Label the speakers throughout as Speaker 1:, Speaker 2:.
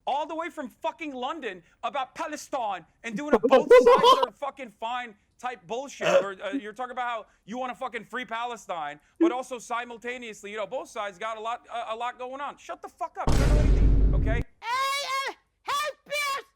Speaker 1: all the way from fucking London about Palestine and doing a both sides are fucking fine type bullshit. Or you're talking about how you want to fucking free Palestine, but also simultaneously, both sides got a lot going on. Shut the fuck up. You don't know anything, okay?
Speaker 2: Hey, Pierce!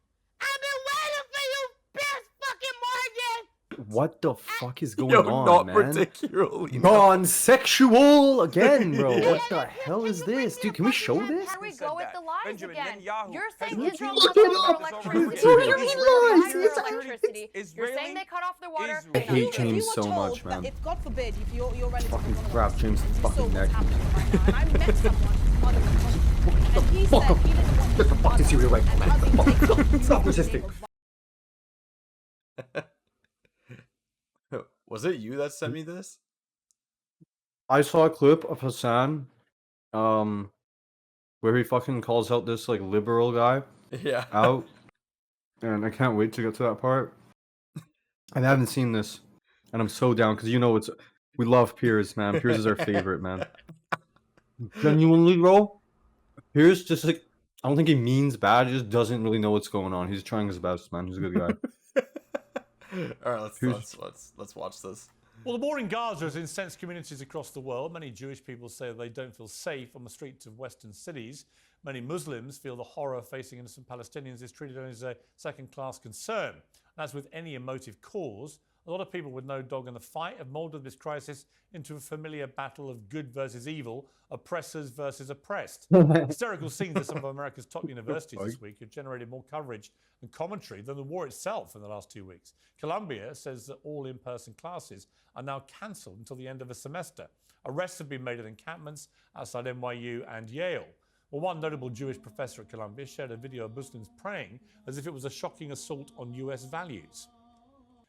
Speaker 2: I've been waiting for you, Pierce fucking Morgan!
Speaker 3: What the fuck is going
Speaker 4: Yo,
Speaker 3: on,
Speaker 4: not
Speaker 3: man?
Speaker 4: particularly.
Speaker 3: Non-sexual again, bro. What the hell is this? Dude, can we show this?
Speaker 2: Here we go with the lies
Speaker 1: Benjamin,
Speaker 2: again.
Speaker 1: Netanyahu
Speaker 2: You're saying
Speaker 1: has
Speaker 2: Israel
Speaker 1: refused
Speaker 2: cut
Speaker 1: to
Speaker 2: off
Speaker 1: stop
Speaker 2: their
Speaker 1: this
Speaker 2: electricity.
Speaker 1: already.
Speaker 3: What do you mean lies?
Speaker 2: Electricity. You're saying they cut off the water.
Speaker 3: I hate James so much, man.
Speaker 5: If God forbid, if your relative
Speaker 3: Fucking
Speaker 5: was on
Speaker 3: grab
Speaker 5: the
Speaker 3: James'
Speaker 5: and you
Speaker 3: fucking
Speaker 5: saw
Speaker 3: neck.
Speaker 5: what's happening right now, and I met someone on the and he
Speaker 3: fuck
Speaker 5: said
Speaker 3: up.
Speaker 5: he doesn't want
Speaker 3: Get the fuck this away.
Speaker 5: and us being taken off
Speaker 3: Stop
Speaker 5: the
Speaker 3: resisting.
Speaker 4: Was it you that sent me this?
Speaker 3: I saw a clip of Hassan, where he fucking calls out this like liberal guy
Speaker 4: Yeah.
Speaker 3: out, and I can't wait to get to that part. I haven't seen this, and I'm so down because we love Piers, man. Piers is our favorite, man. Genuinely, bro. Piers just like I don't think he means bad. He just doesn't really know what's going on. He's trying his best, man. He's a good guy.
Speaker 4: All right, let's watch this.
Speaker 6: Well, the war in Gaza has incensed communities across the world. Many Jewish people say they don't feel safe on the streets of Western cities. Many Muslims feel the horror facing innocent Palestinians is treated only as a second-class concern. And as with any emotive cause, a lot of people with no dog in the fight have moulded this crisis into a familiar battle of good versus evil, oppressors versus oppressed. Hysterical scenes at some of America's top universities this week have generated more coverage and commentary than the war itself in the last 2 weeks. Columbia says that all in-person classes are now cancelled until the end of the semester. Arrests have been made at encampments outside NYU and Yale. Well, one notable Jewish professor at Columbia shared a video of Muslims praying as if it was a shocking assault on US values.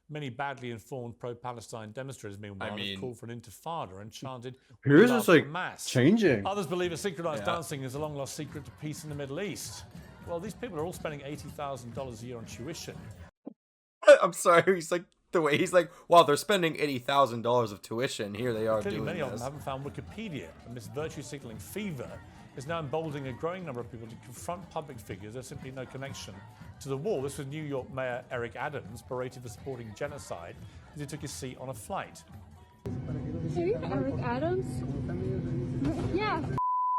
Speaker 6: Many badly informed pro-Palestine demonstrators, meanwhile, have called for an intifada and chanted,
Speaker 3: Piers is like
Speaker 6: mass.
Speaker 3: changing.
Speaker 6: Others believe a synchronized dancing is a long-lost secret to peace in the Middle East. Well, these people are all spending $80,000 a year on tuition.
Speaker 4: I'm sorry, the way he's like, wow, they're spending $80,000 of tuition. Here they are
Speaker 6: Clearly,
Speaker 4: doing
Speaker 6: many
Speaker 4: this.
Speaker 6: of them haven't found Wikipedia, and this virtue-signaling fever is now emboldening a growing number of people to confront public figures. There's simply no connection to the war. This was New York Mayor Eric Adams, berated for supporting genocide as he took his seat on a flight.
Speaker 7: Hey, Eric Adams? Yeah,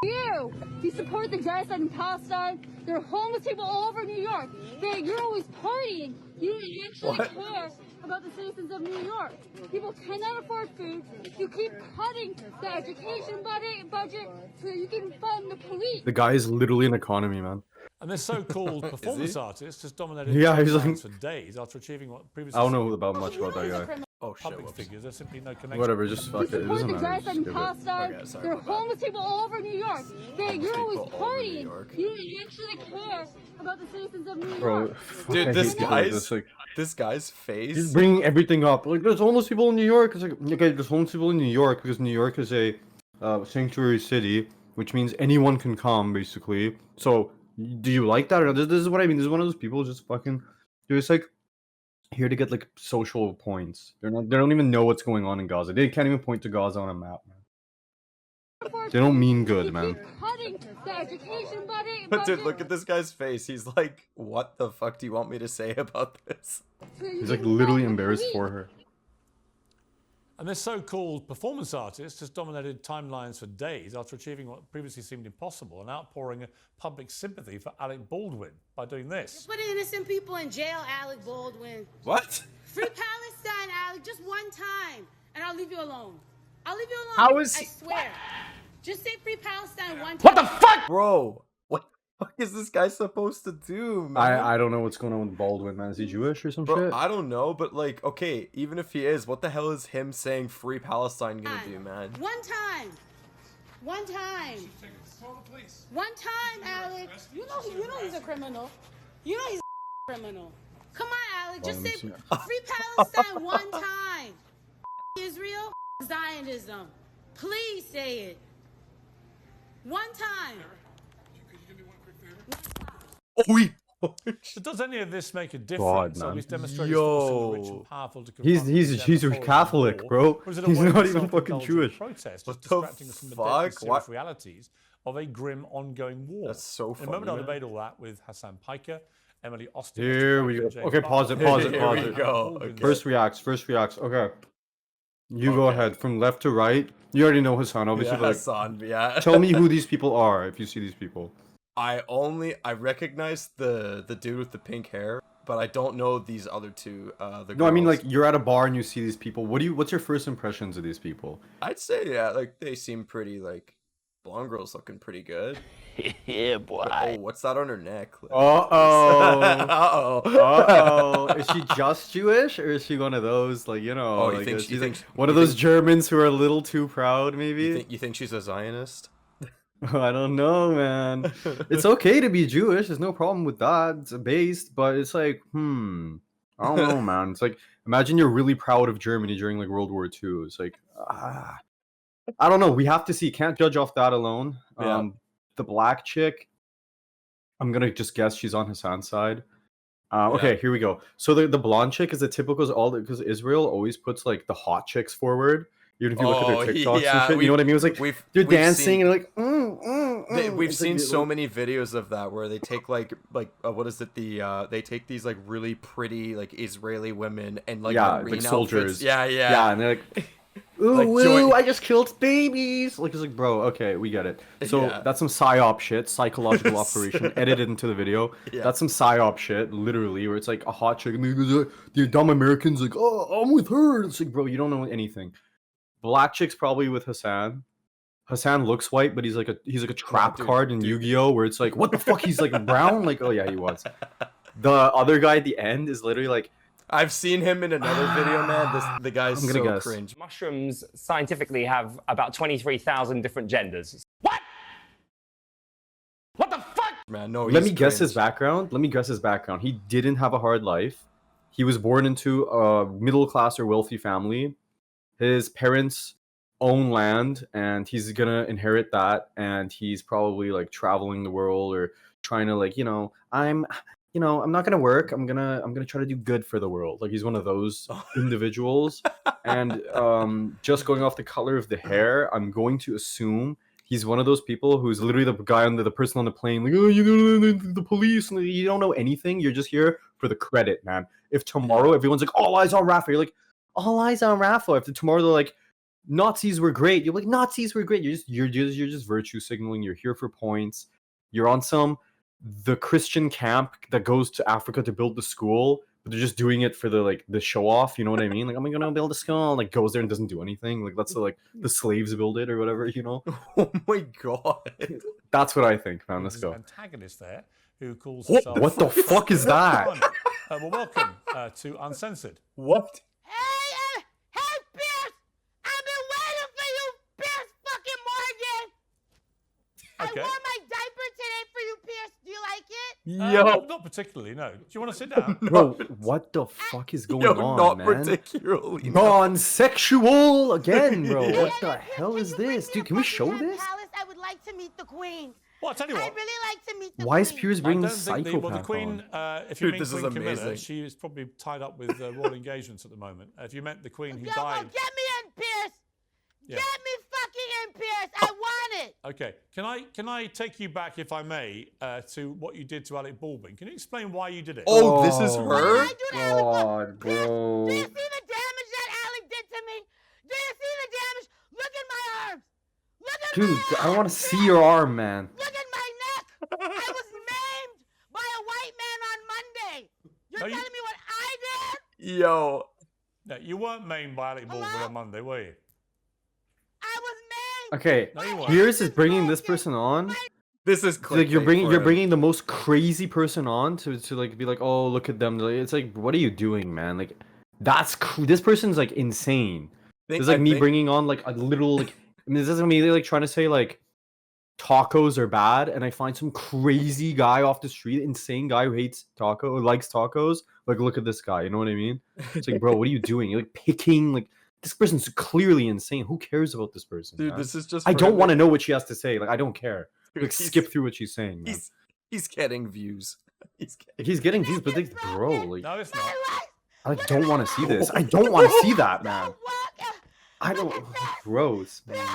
Speaker 7: you! You support the genocide in Palestine. There are homeless people all over New York. You're always partying. You don't actually care about the citizens of New York. People cannot afford food. You keep cutting the education budget so you can fund the police.
Speaker 3: The guy is literally an economy, man.
Speaker 6: And this so-called performance artist has dominated
Speaker 3: Yeah, he's
Speaker 6: headlines
Speaker 3: like-
Speaker 6: for days after achieving what previously
Speaker 3: I don't know much about that guy.
Speaker 4: Oh shit,
Speaker 6: public
Speaker 4: whoops.
Speaker 6: figures. There's simply no connection.
Speaker 3: Whatever, just fuck it. It
Speaker 7: Support
Speaker 3: doesn't
Speaker 7: the
Speaker 3: matter.
Speaker 7: genocide in
Speaker 3: Just give it.
Speaker 7: Palestine.
Speaker 4: Okay, sorry
Speaker 7: There are
Speaker 4: about that.
Speaker 7: homeless people all over New York. You're always
Speaker 4: people all over New
Speaker 7: partying.
Speaker 4: York.
Speaker 7: You don't actually care about the citizens of New
Speaker 3: Bro,
Speaker 7: York.
Speaker 3: fuck, I
Speaker 4: Dude,
Speaker 3: hate
Speaker 4: this
Speaker 3: people
Speaker 4: guy's
Speaker 3: this, like,
Speaker 4: this guy's face.
Speaker 3: he's bringing everything up. Like, there's homeless people in New York. It's like, okay, there's homeless people in New York because New York is a sanctuary city, which means anyone can come, basically. So, do you like that? Or this is what I mean. This is one of those people just fucking, they're just like here to get like social points. They don't even know what's going on in Gaza. They can't even point to Gaza on a map, man. They don't mean good, man.
Speaker 7: Cutting the education
Speaker 4: But dude, look at this guy's face. He's like, what the fuck do you want me to say about this?
Speaker 3: He's like literally embarrassed for her.
Speaker 6: And this so-called performance artist has dominated timelines for days after achieving what previously seemed impossible, an outpouring of public sympathy for Alec Baldwin by doing this.
Speaker 2: Put innocent people in jail, Alec Baldwin.
Speaker 4: What?
Speaker 2: Free Palestine, Alec, just one time, and I'll leave you alone. I'll leave you alone.
Speaker 4: How is he-
Speaker 2: I swear. Just say free Palestine one time.
Speaker 4: What the fuck? Bro, what the fuck is this guy supposed to do, man?
Speaker 3: I don't know what's going on with Baldwin, man. Is he Jewish or some
Speaker 4: Bro,
Speaker 3: shit?
Speaker 4: I don't know, but like, okay, even if he is, what the hell is him saying free Palestine gonna do, man?
Speaker 2: One time. One time. One time, Alec. You know he's a criminal. You know he's a criminal. Come on, Alec. Just say free Palestine one time. Israel, Zionism. Please say it. One time.
Speaker 4: Oh, he.
Speaker 6: So does any of this make a
Speaker 3: God,
Speaker 6: difference?
Speaker 3: man.
Speaker 6: Are these demonstrators forcing the rich and powerful to confront
Speaker 3: He's
Speaker 6: the
Speaker 3: a Catholic,
Speaker 6: war?
Speaker 3: bro.
Speaker 6: Or is it a
Speaker 3: He's
Speaker 6: way of
Speaker 3: not even fucking
Speaker 6: self-indulgent
Speaker 3: Jewish.
Speaker 6: Protest,
Speaker 4: What
Speaker 6: just
Speaker 4: the
Speaker 6: distracting us from the
Speaker 4: fuck?
Speaker 6: deadly serious
Speaker 4: What?
Speaker 6: realities of a grim ongoing war.
Speaker 4: That's so
Speaker 6: In a moment,
Speaker 4: funny,
Speaker 6: I'll
Speaker 4: man.
Speaker 6: debate all that with Hassan Piker, Emily Austin.
Speaker 3: Here we go. Okay, pause it, pause it,
Speaker 4: Here
Speaker 3: pause
Speaker 4: we
Speaker 3: it.
Speaker 4: go. Okay.
Speaker 3: First reacts. Okay. You go
Speaker 4: Okay.
Speaker 3: ahead. From left to right. You already know Hassan, obviously.
Speaker 4: Yeah,
Speaker 3: but, like,
Speaker 4: Hassan, yeah.
Speaker 3: tell me who these people are if you see these people.
Speaker 4: I recognize the dude with the pink hair, but I don't know these other two.
Speaker 3: No, I mean, like, you're at a bar and you see these people. What's your first impressions of these people?
Speaker 4: I'd say, yeah, like they seem pretty, like, blonde girl's looking pretty good.
Speaker 8: Yeah, boy.
Speaker 4: Oh, what's that on her neck?
Speaker 3: Uh-oh.
Speaker 4: Uh-oh.
Speaker 3: Uh-oh. Is she just Jewish, or is she one of those, like, you know,
Speaker 4: Oh, you
Speaker 3: like,
Speaker 4: think-
Speaker 3: is
Speaker 4: you
Speaker 3: she,
Speaker 4: think-
Speaker 3: like, one
Speaker 4: you
Speaker 3: of those
Speaker 4: think-
Speaker 3: Germans who are a little too proud, maybe?
Speaker 4: You think she's a Zionist?
Speaker 3: I don't know, man. It's okay to be Jewish. There's no problem with that. It's based, but it's like, I don't know, man. It's like, imagine you're really proud of Germany during, like, World War II. It's like, I don't know. We have to see. Can't judge off that alone.
Speaker 4: Yeah.
Speaker 3: The black chick, I'm gonna just guess she's on Hassan's side. Okay, here we go. So the blonde chick is the typical, because Israel always puts, like, the hot chicks forward. Even if you look at
Speaker 4: Oh,
Speaker 3: their TikToks
Speaker 4: yeah,
Speaker 3: and shit, you know what I mean? It's like they're
Speaker 4: we've
Speaker 3: dancing
Speaker 4: seen-
Speaker 3: and they're like,
Speaker 4: We've
Speaker 3: It's
Speaker 4: seen
Speaker 3: like,
Speaker 4: so many videos of that where they take what is it? They take these like really pretty like Israeli women and like
Speaker 3: yeah,
Speaker 4: marine
Speaker 3: like soldiers.
Speaker 4: outfits. Yeah, yeah,
Speaker 3: Yeah, and they're like, ooh,
Speaker 4: Like,
Speaker 3: woo,
Speaker 4: join-
Speaker 3: I just killed babies. Like, it's like, bro, okay, we get it. So
Speaker 4: Yeah.
Speaker 3: that's some psyop shit, psychological operation, edited into the video.
Speaker 4: Yeah.
Speaker 3: That's some psyop shit, literally, where it's like a hot chick, and the dumb Americans like, oh, I'm with her. It's like, bro, you don't know anything. Black chick's probably with Hassan. Hassan looks white, but he's like a trap
Speaker 4: dude,
Speaker 3: card in
Speaker 4: dude.
Speaker 3: Yu-Gi-Oh, where it's like, what the fuck? He's like brown. Like, oh yeah, he was. The other guy at the end is literally like,
Speaker 4: I've seen him in another video, man. The guy's
Speaker 3: I'm gonna
Speaker 4: so
Speaker 3: guess.
Speaker 4: cringe.
Speaker 8: Mushrooms scientifically have about 23,000 different genders.
Speaker 4: Man, no.
Speaker 3: let
Speaker 4: he's
Speaker 3: me guess his
Speaker 4: cringe.
Speaker 3: background. He didn't have a hard life. He was born into a middle class or wealthy family. His parents own land, and he's gonna inherit that. And he's probably like traveling the world or trying to like, I'm not gonna work. I'm gonna try to do good for the world. Like, he's one of those individuals. And just going off the color of the hair, I'm going to assume he's one of those people who's literally the person on the plane, like, oh, the police, and you don't know anything. You're just here for the credit, man. If tomorrow everyone's like, all eyes on Rafa, you're like, all eyes on Rafa. If tomorrow they're like, Nazis were great, you're like, Nazis were great. You're just virtue signaling. You're here for points. You're on the Christian camp that goes to Africa to build the school, but they're just doing it for the show off. You know what I mean? Like, I'm gonna build a school, and, like, goes there and doesn't do anything. Like, that's the slaves build it or whatever.
Speaker 4: Oh my god.
Speaker 3: That's what I think, man. Let's
Speaker 6: There's an
Speaker 3: go.
Speaker 6: antagonist there who calls
Speaker 3: What
Speaker 6: himself.
Speaker 3: the fuck is that?
Speaker 6: Well, welcome to Uncensored.
Speaker 4: What?
Speaker 2: Hey, Pierce! I've been waiting for you, Pierce fucking Morgan!
Speaker 6: Okay.
Speaker 2: I wore my diaper today for you, Pierce. Do you like it?
Speaker 6: Not particularly, no. Do you want to sit down?
Speaker 3: Bro, what the fuck is going
Speaker 4: Yo,
Speaker 3: on,
Speaker 4: not
Speaker 3: man?
Speaker 4: particularly. no.
Speaker 3: Non-sexual again, bro.
Speaker 2: And
Speaker 3: What
Speaker 2: if
Speaker 3: the
Speaker 2: Pierce,
Speaker 3: hell
Speaker 2: can
Speaker 3: is
Speaker 2: you bring
Speaker 3: this,
Speaker 2: me
Speaker 3: dude?
Speaker 2: to
Speaker 3: Can we show
Speaker 2: Buckingham
Speaker 3: this?
Speaker 2: Palace? I would like to meet the Queen.
Speaker 6: Well, I'll tell you
Speaker 2: I'd
Speaker 6: what.
Speaker 2: really like to meet the
Speaker 3: Why is
Speaker 2: Queen.
Speaker 3: Piers
Speaker 6: I
Speaker 3: bringing
Speaker 6: don't
Speaker 3: the
Speaker 6: think
Speaker 3: psychopath
Speaker 6: the Queen,
Speaker 3: on?
Speaker 6: if you
Speaker 4: Dude,
Speaker 6: mean
Speaker 4: this is
Speaker 6: Queen Camilla,
Speaker 4: amazing.
Speaker 6: she is probably tied up with royal engagements at the moment. If you meant the Queen who
Speaker 2: Yo, well,
Speaker 6: died.
Speaker 2: get me in, Pierce.
Speaker 6: Yeah.
Speaker 2: Get me fucking in, Pierce. I want it.
Speaker 6: Okay, can I take you back, if I may, to what you did to Alec Baldwin? Can you explain why you did it?
Speaker 4: Oh, this is
Speaker 3: Oh.
Speaker 2: What did
Speaker 4: her?
Speaker 2: I do to Alec Baldwin?
Speaker 3: God,
Speaker 2: Pierce,
Speaker 3: bro.
Speaker 2: do you see the damage that Alec did to me? Do you see the damage? Look at my arms. Look at
Speaker 3: Dude,
Speaker 2: my
Speaker 3: I
Speaker 2: arms.
Speaker 3: want to see your arm, man.
Speaker 2: Look at my neck. I was maimed by a white man on Monday. You're
Speaker 6: No, you-
Speaker 2: telling me what I did?
Speaker 4: Yo.
Speaker 6: No, you weren't maimed by Alec Baldwin
Speaker 2: Hello?
Speaker 6: on Monday, were you?
Speaker 2: I was maimed.
Speaker 3: Okay,
Speaker 6: No, you weren't.
Speaker 3: Piers is bringing this person on.
Speaker 4: This is
Speaker 3: Like, you're
Speaker 4: clickbait for him.
Speaker 3: bringing the most crazy person on to like be like, oh, look at them. Like, it's like, what are you doing, man? Like, this person's like insane. It's like me bringing on like a literal like. I mean, this doesn't mean like trying to say like tacos are bad, and I find some crazy guy off the street, insane guy who hates taco, who likes tacos. Like, look at this guy. You know what I mean? It's like, bro, what are you doing? You're like picking like. This person's clearly insane. Who cares about this person?
Speaker 4: Dude,
Speaker 3: man?
Speaker 4: this is just.
Speaker 3: I
Speaker 4: for
Speaker 3: don't
Speaker 4: him.
Speaker 3: want to know what she has to say. Like, I don't care.
Speaker 4: Dude,
Speaker 3: Like,
Speaker 4: he's-
Speaker 3: skip through what she's saying, man.
Speaker 4: He's getting views.
Speaker 3: He's getting views, but like, bro, like,
Speaker 6: No, it's
Speaker 2: My
Speaker 6: not.
Speaker 2: life.
Speaker 3: I
Speaker 2: Look
Speaker 3: don't
Speaker 2: at
Speaker 3: want
Speaker 2: my
Speaker 3: to see
Speaker 2: life.
Speaker 3: this. I don't want to see that,
Speaker 2: Don't
Speaker 3: man.
Speaker 2: walk.
Speaker 3: I
Speaker 2: Look
Speaker 3: don't.
Speaker 2: at this.
Speaker 3: Gross, man.
Speaker 2: Pierce,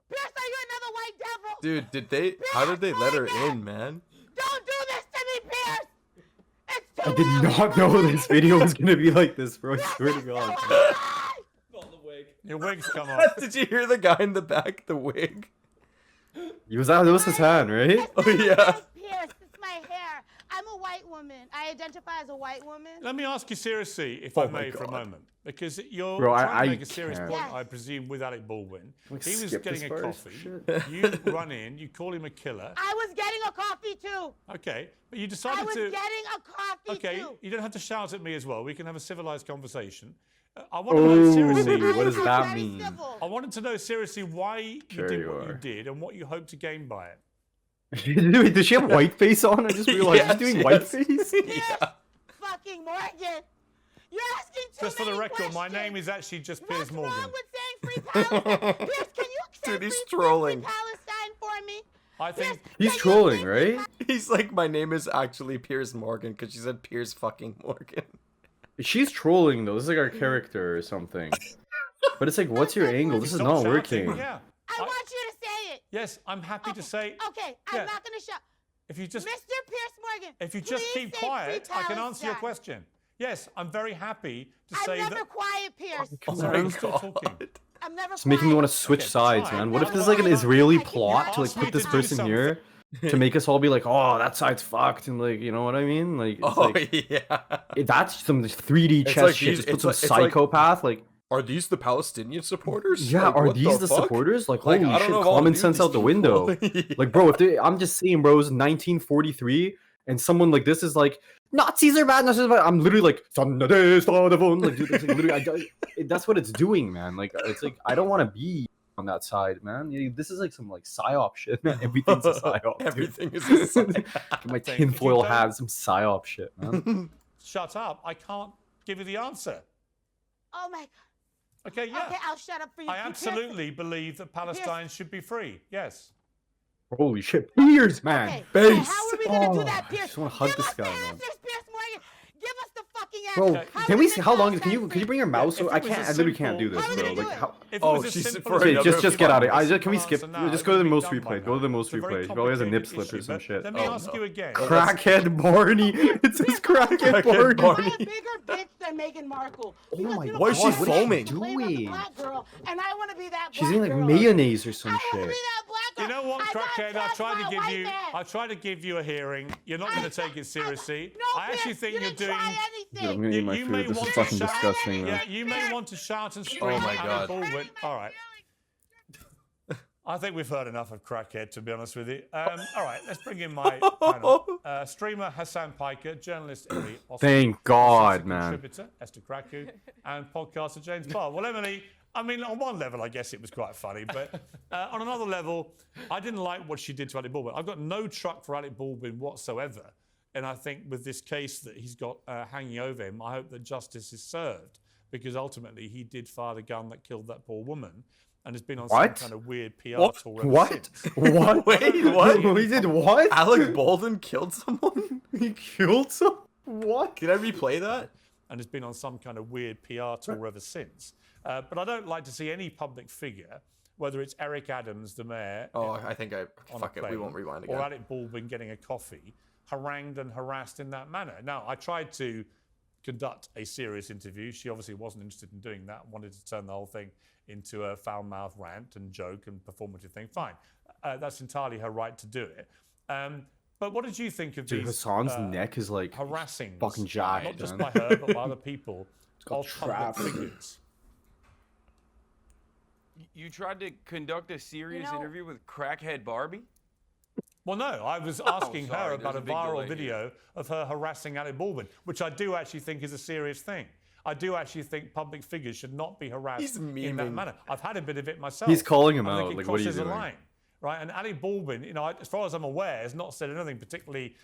Speaker 2: Pierce, are you another white devil?
Speaker 4: Dude, how did they let her in, man?
Speaker 2: Don't do this to me, Pierce! It's too
Speaker 3: I did not know this video was gonna be like this, bro. I swear to God.
Speaker 6: Your wig's come off.
Speaker 4: Did you hear the guy in the back, the wig?
Speaker 3: That was his hand, right?
Speaker 4: Oh yeah.
Speaker 2: Pierce, it's my hair. I'm a white woman. I identify as a white woman.
Speaker 6: Let me ask you seriously, if
Speaker 4: Oh
Speaker 6: I
Speaker 4: my
Speaker 6: may, for a
Speaker 4: God.
Speaker 6: moment, because you're
Speaker 3: Bro,
Speaker 6: trying
Speaker 3: I
Speaker 6: to make a serious
Speaker 3: can't.
Speaker 6: point,
Speaker 2: Yes.
Speaker 6: I presume, with Alec Baldwin.
Speaker 3: Like,
Speaker 6: He was
Speaker 3: skip
Speaker 6: getting
Speaker 3: this
Speaker 6: a
Speaker 3: part?
Speaker 6: coffee.
Speaker 3: Shit.
Speaker 6: You run in, you call him a killer.
Speaker 2: I was getting a coffee too.
Speaker 6: Okay, but you
Speaker 2: I
Speaker 6: decided
Speaker 2: was
Speaker 6: to.
Speaker 2: getting a coffee
Speaker 6: Okay,
Speaker 2: too.
Speaker 6: you don't have to shout at me as well. We can have a civilized conversation. I want to know seriously.
Speaker 3: Ooh, what does
Speaker 2: I'm
Speaker 3: that
Speaker 2: very
Speaker 3: mean?
Speaker 2: civil.
Speaker 6: I wanted to know seriously why you
Speaker 3: Sure
Speaker 6: did
Speaker 3: you
Speaker 6: what you
Speaker 3: are.
Speaker 6: did and what you hope to gain by it.
Speaker 3: Wait, does she have white face on? I just realized
Speaker 4: Yes,
Speaker 3: she's doing
Speaker 4: yes.
Speaker 3: white face.
Speaker 4: Yeah.
Speaker 2: Fucking Morgan. You're asking too
Speaker 6: Just for the
Speaker 2: many
Speaker 6: record, my
Speaker 2: questions.
Speaker 6: name is actually just
Speaker 2: What's
Speaker 6: Piers Morgan.
Speaker 2: wrong with saying free Palestine? Pierce, can you say
Speaker 4: Dude, he's
Speaker 2: free
Speaker 4: trolling.
Speaker 2: Palestine for me?
Speaker 6: I think
Speaker 3: He's
Speaker 2: Can you
Speaker 3: trolling,
Speaker 2: say
Speaker 3: right?
Speaker 4: He's like, my name is actually Piers Morgan because she said Piers fucking Morgan.
Speaker 3: She's trolling though. This is like our character or something. But it's like, what's your angle? This is
Speaker 6: stop
Speaker 3: not
Speaker 6: shouting.
Speaker 3: working.
Speaker 6: Yeah.
Speaker 2: I want you to say it.
Speaker 6: Yes, I'm happy to say.
Speaker 2: Okay,
Speaker 6: Yeah.
Speaker 2: I'm not going to shout.
Speaker 6: If you just
Speaker 2: Mr. Pierce Morgan,
Speaker 6: if you just
Speaker 2: please
Speaker 6: keep
Speaker 2: say
Speaker 6: quiet,
Speaker 2: free
Speaker 6: I can answer your
Speaker 2: Palestine.
Speaker 6: question. Yes, I'm very happy to
Speaker 2: I'm
Speaker 6: say
Speaker 2: never
Speaker 6: that.
Speaker 2: quiet, Pierce.
Speaker 6: Oh, sorry,
Speaker 3: on.
Speaker 6: you're still talking.
Speaker 2: I'm never
Speaker 3: It's making me want to
Speaker 2: quiet.
Speaker 3: switch
Speaker 6: Okay,
Speaker 3: sides,
Speaker 6: fine.
Speaker 3: man. What if
Speaker 6: Fine.
Speaker 3: there's like an Israeli
Speaker 2: Fine.
Speaker 3: plot to like
Speaker 6: Ask me
Speaker 3: put this
Speaker 6: to do
Speaker 3: person here to make us all be like, oh, that side's fucked, and like, you know what I mean? Like, it's
Speaker 4: Oh
Speaker 3: like
Speaker 4: yeah.
Speaker 3: that's some 3D
Speaker 4: It's
Speaker 3: chess
Speaker 4: like
Speaker 3: shit.
Speaker 4: these-
Speaker 3: Just put
Speaker 4: it's
Speaker 3: some
Speaker 4: like- it's like-
Speaker 3: psychopath like.
Speaker 4: Are these the Palestinian supporters?
Speaker 3: Yeah,
Speaker 4: Like,
Speaker 3: are
Speaker 4: what
Speaker 3: these the
Speaker 4: fuck?
Speaker 3: supporters? Like,
Speaker 4: Like,
Speaker 3: holy
Speaker 4: I don't
Speaker 3: shit,
Speaker 4: know what
Speaker 3: common
Speaker 4: to do
Speaker 3: sense
Speaker 4: with
Speaker 3: out the
Speaker 4: these
Speaker 3: window.
Speaker 4: people.
Speaker 3: Like, bro, I'm just saying, bro, it was 1943, and someone like this is like, Nazis are bad, Nazis are bad. I'm literally like, like, dude, it's like, literally, that's what it's doing, man. Like, it's like, I don't want to be on that side, man. This is like some like psyop shit, man. Everything's a psyop. Dude.
Speaker 4: Everything is a psyop.
Speaker 3: My
Speaker 6: If you
Speaker 3: tinfoil
Speaker 6: don't-
Speaker 3: hat, some psyop shit, man.
Speaker 6: Shut up! I can't give you the answer.
Speaker 2: Oh my God.
Speaker 6: Okay, yeah.
Speaker 2: Okay, I'll shut up for you.
Speaker 6: I
Speaker 2: Pierce.
Speaker 6: absolutely believe that Palestine should be free. Yes.
Speaker 3: Holy shit, Piers, man.
Speaker 2: Okay,
Speaker 3: Base.
Speaker 2: okay, how are we gonna do
Speaker 3: Oh,
Speaker 2: that,
Speaker 3: I
Speaker 2: Pierce?
Speaker 3: just wanna hug
Speaker 2: Give
Speaker 3: this
Speaker 2: us
Speaker 3: guy,
Speaker 2: the
Speaker 3: man.
Speaker 2: answers, Pierce Morgan. Give us the fucking
Speaker 3: Bro,
Speaker 2: answers. How
Speaker 3: can
Speaker 2: are
Speaker 3: we
Speaker 2: we
Speaker 3: see
Speaker 2: gonna
Speaker 3: how long?
Speaker 2: Palestine
Speaker 3: Can you
Speaker 2: free?
Speaker 3: bring your mouse?
Speaker 6: If
Speaker 3: I
Speaker 6: it was
Speaker 3: can't. I
Speaker 6: as
Speaker 3: literally can't do
Speaker 6: simple-
Speaker 3: this,
Speaker 2: How are we
Speaker 3: bro.
Speaker 2: gonna
Speaker 3: Like,
Speaker 2: do it?
Speaker 3: how?
Speaker 6: If it
Speaker 4: Oh,
Speaker 6: was as
Speaker 4: she's
Speaker 6: simple
Speaker 4: for
Speaker 6: as
Speaker 3: Okay,
Speaker 4: another
Speaker 3: just get out of it.
Speaker 4: fun.
Speaker 3: Can we skip?
Speaker 6: Answer now,
Speaker 3: Just go to the
Speaker 6: it
Speaker 3: most
Speaker 6: would be done by
Speaker 3: replay. Go to the
Speaker 6: now.
Speaker 3: most
Speaker 6: It's a very
Speaker 3: replay. He probably has a nip
Speaker 6: complicated
Speaker 3: slip or
Speaker 6: issue,
Speaker 3: some
Speaker 6: but
Speaker 3: shit.
Speaker 6: Let me
Speaker 4: Oh,
Speaker 6: ask
Speaker 4: no.
Speaker 6: you again.
Speaker 3: Crackhead Barney. It says crackhead
Speaker 4: Crackhead
Speaker 3: Barney.
Speaker 4: Barney.
Speaker 2: I'm a bigger bitch than Meghan Markle.
Speaker 3: Oh
Speaker 2: Because
Speaker 3: my
Speaker 2: you know
Speaker 4: Why is she
Speaker 2: what?
Speaker 3: God, what
Speaker 4: foaming?
Speaker 2: Complain about the
Speaker 3: doing?
Speaker 2: black girl, and I want to be that
Speaker 3: She's
Speaker 2: black
Speaker 3: eating like
Speaker 2: girl.
Speaker 3: mayonnaise or some
Speaker 2: I want to
Speaker 3: shit.
Speaker 2: be that black girl.
Speaker 6: You know what,
Speaker 2: I got
Speaker 6: crackhead? I
Speaker 2: trashed
Speaker 6: tried
Speaker 2: by
Speaker 6: to
Speaker 2: a
Speaker 6: give
Speaker 2: white
Speaker 6: you.
Speaker 2: man.
Speaker 6: I tried to give you a hearing. You're not going to take it seriously.
Speaker 2: No,
Speaker 6: I actually
Speaker 2: Pierce,
Speaker 6: think
Speaker 2: you
Speaker 6: you're
Speaker 2: didn't
Speaker 6: doing.
Speaker 2: try
Speaker 3: Dude, I'm
Speaker 2: anything.
Speaker 3: gonna eat my
Speaker 6: You may
Speaker 3: food. This
Speaker 6: want
Speaker 3: is
Speaker 6: to
Speaker 3: fucking
Speaker 6: shout-
Speaker 3: disgusting,
Speaker 6: Yeah,
Speaker 3: man.
Speaker 6: you may want to shout and scream.
Speaker 4: Oh my
Speaker 6: at
Speaker 4: God.
Speaker 6: Baldwin. All right. I think we've heard enough of crackhead, to be honest with you. All right, let's bring in my panel. Streamer Hassan Piker, journalist Emily Austin,
Speaker 3: Thank God,
Speaker 6: assistant
Speaker 3: man.
Speaker 6: contributor Esther Kraku, and podcaster James Barr. Well, Emily, I mean, on one level, I guess it was quite funny, but on another level, I didn't like what she did to Alec Baldwin. I've got no truck for Alec Baldwin whatsoever, and I think with this case that he's got hanging over him, I hope that justice is served, because ultimately he did fire the gun that killed that poor woman. And has been on
Speaker 3: What?
Speaker 6: some kind of weird PR
Speaker 4: What?
Speaker 6: tour ever
Speaker 3: What?
Speaker 6: since.
Speaker 3: What?
Speaker 4: Wait, what?
Speaker 3: He did what?
Speaker 4: Alec Baldwin killed someone?
Speaker 3: He killed some. What?
Speaker 4: Can I replay that?
Speaker 6: And has been on some kind of weird PR tour ever since. But I don't like to see any public figure, whether it's Eric Adams, the mayor,
Speaker 4: Oh, I think I.
Speaker 6: on
Speaker 4: Fuck
Speaker 6: a
Speaker 4: it. We
Speaker 6: plane,
Speaker 4: won't rewind
Speaker 6: or
Speaker 4: again.
Speaker 6: Alec Baldwin getting a coffee, harangued and harassed in that manner. Now, I tried to conduct a serious interview. She obviously wasn't interested in doing that, wanted to turn the whole thing into a foul-mouthed rant and joke and performative thing. Fine. That's entirely her right to do it. But what did you think of
Speaker 3: Dude,
Speaker 6: these
Speaker 3: Hassan's neck is like
Speaker 6: harassing,
Speaker 3: fucking jacked,
Speaker 6: not just
Speaker 3: man.
Speaker 6: by her, but by other people,
Speaker 3: got
Speaker 6: of public
Speaker 3: trapped.
Speaker 6: figures?
Speaker 1: You tried to conduct a serious
Speaker 2: know-
Speaker 1: interview with crackhead Barbie?
Speaker 6: Well, no, I was asking
Speaker 1: sorry,
Speaker 6: her
Speaker 1: there's
Speaker 6: about
Speaker 1: a
Speaker 6: a
Speaker 1: big
Speaker 6: viral
Speaker 1: delay here.
Speaker 6: video of her harassing Alec Baldwin, which I do actually think is a serious thing. I do actually think public figures should not be harassed
Speaker 4: He's
Speaker 6: in that
Speaker 4: memeing.
Speaker 6: manner. I've had a bit of it myself.
Speaker 3: He's calling him
Speaker 6: I think
Speaker 3: out,
Speaker 6: it
Speaker 3: like, what are you
Speaker 6: crosses a
Speaker 3: doing?
Speaker 6: line, right? And Alec Baldwin, you know, as far as I'm aware, has not said anything particularly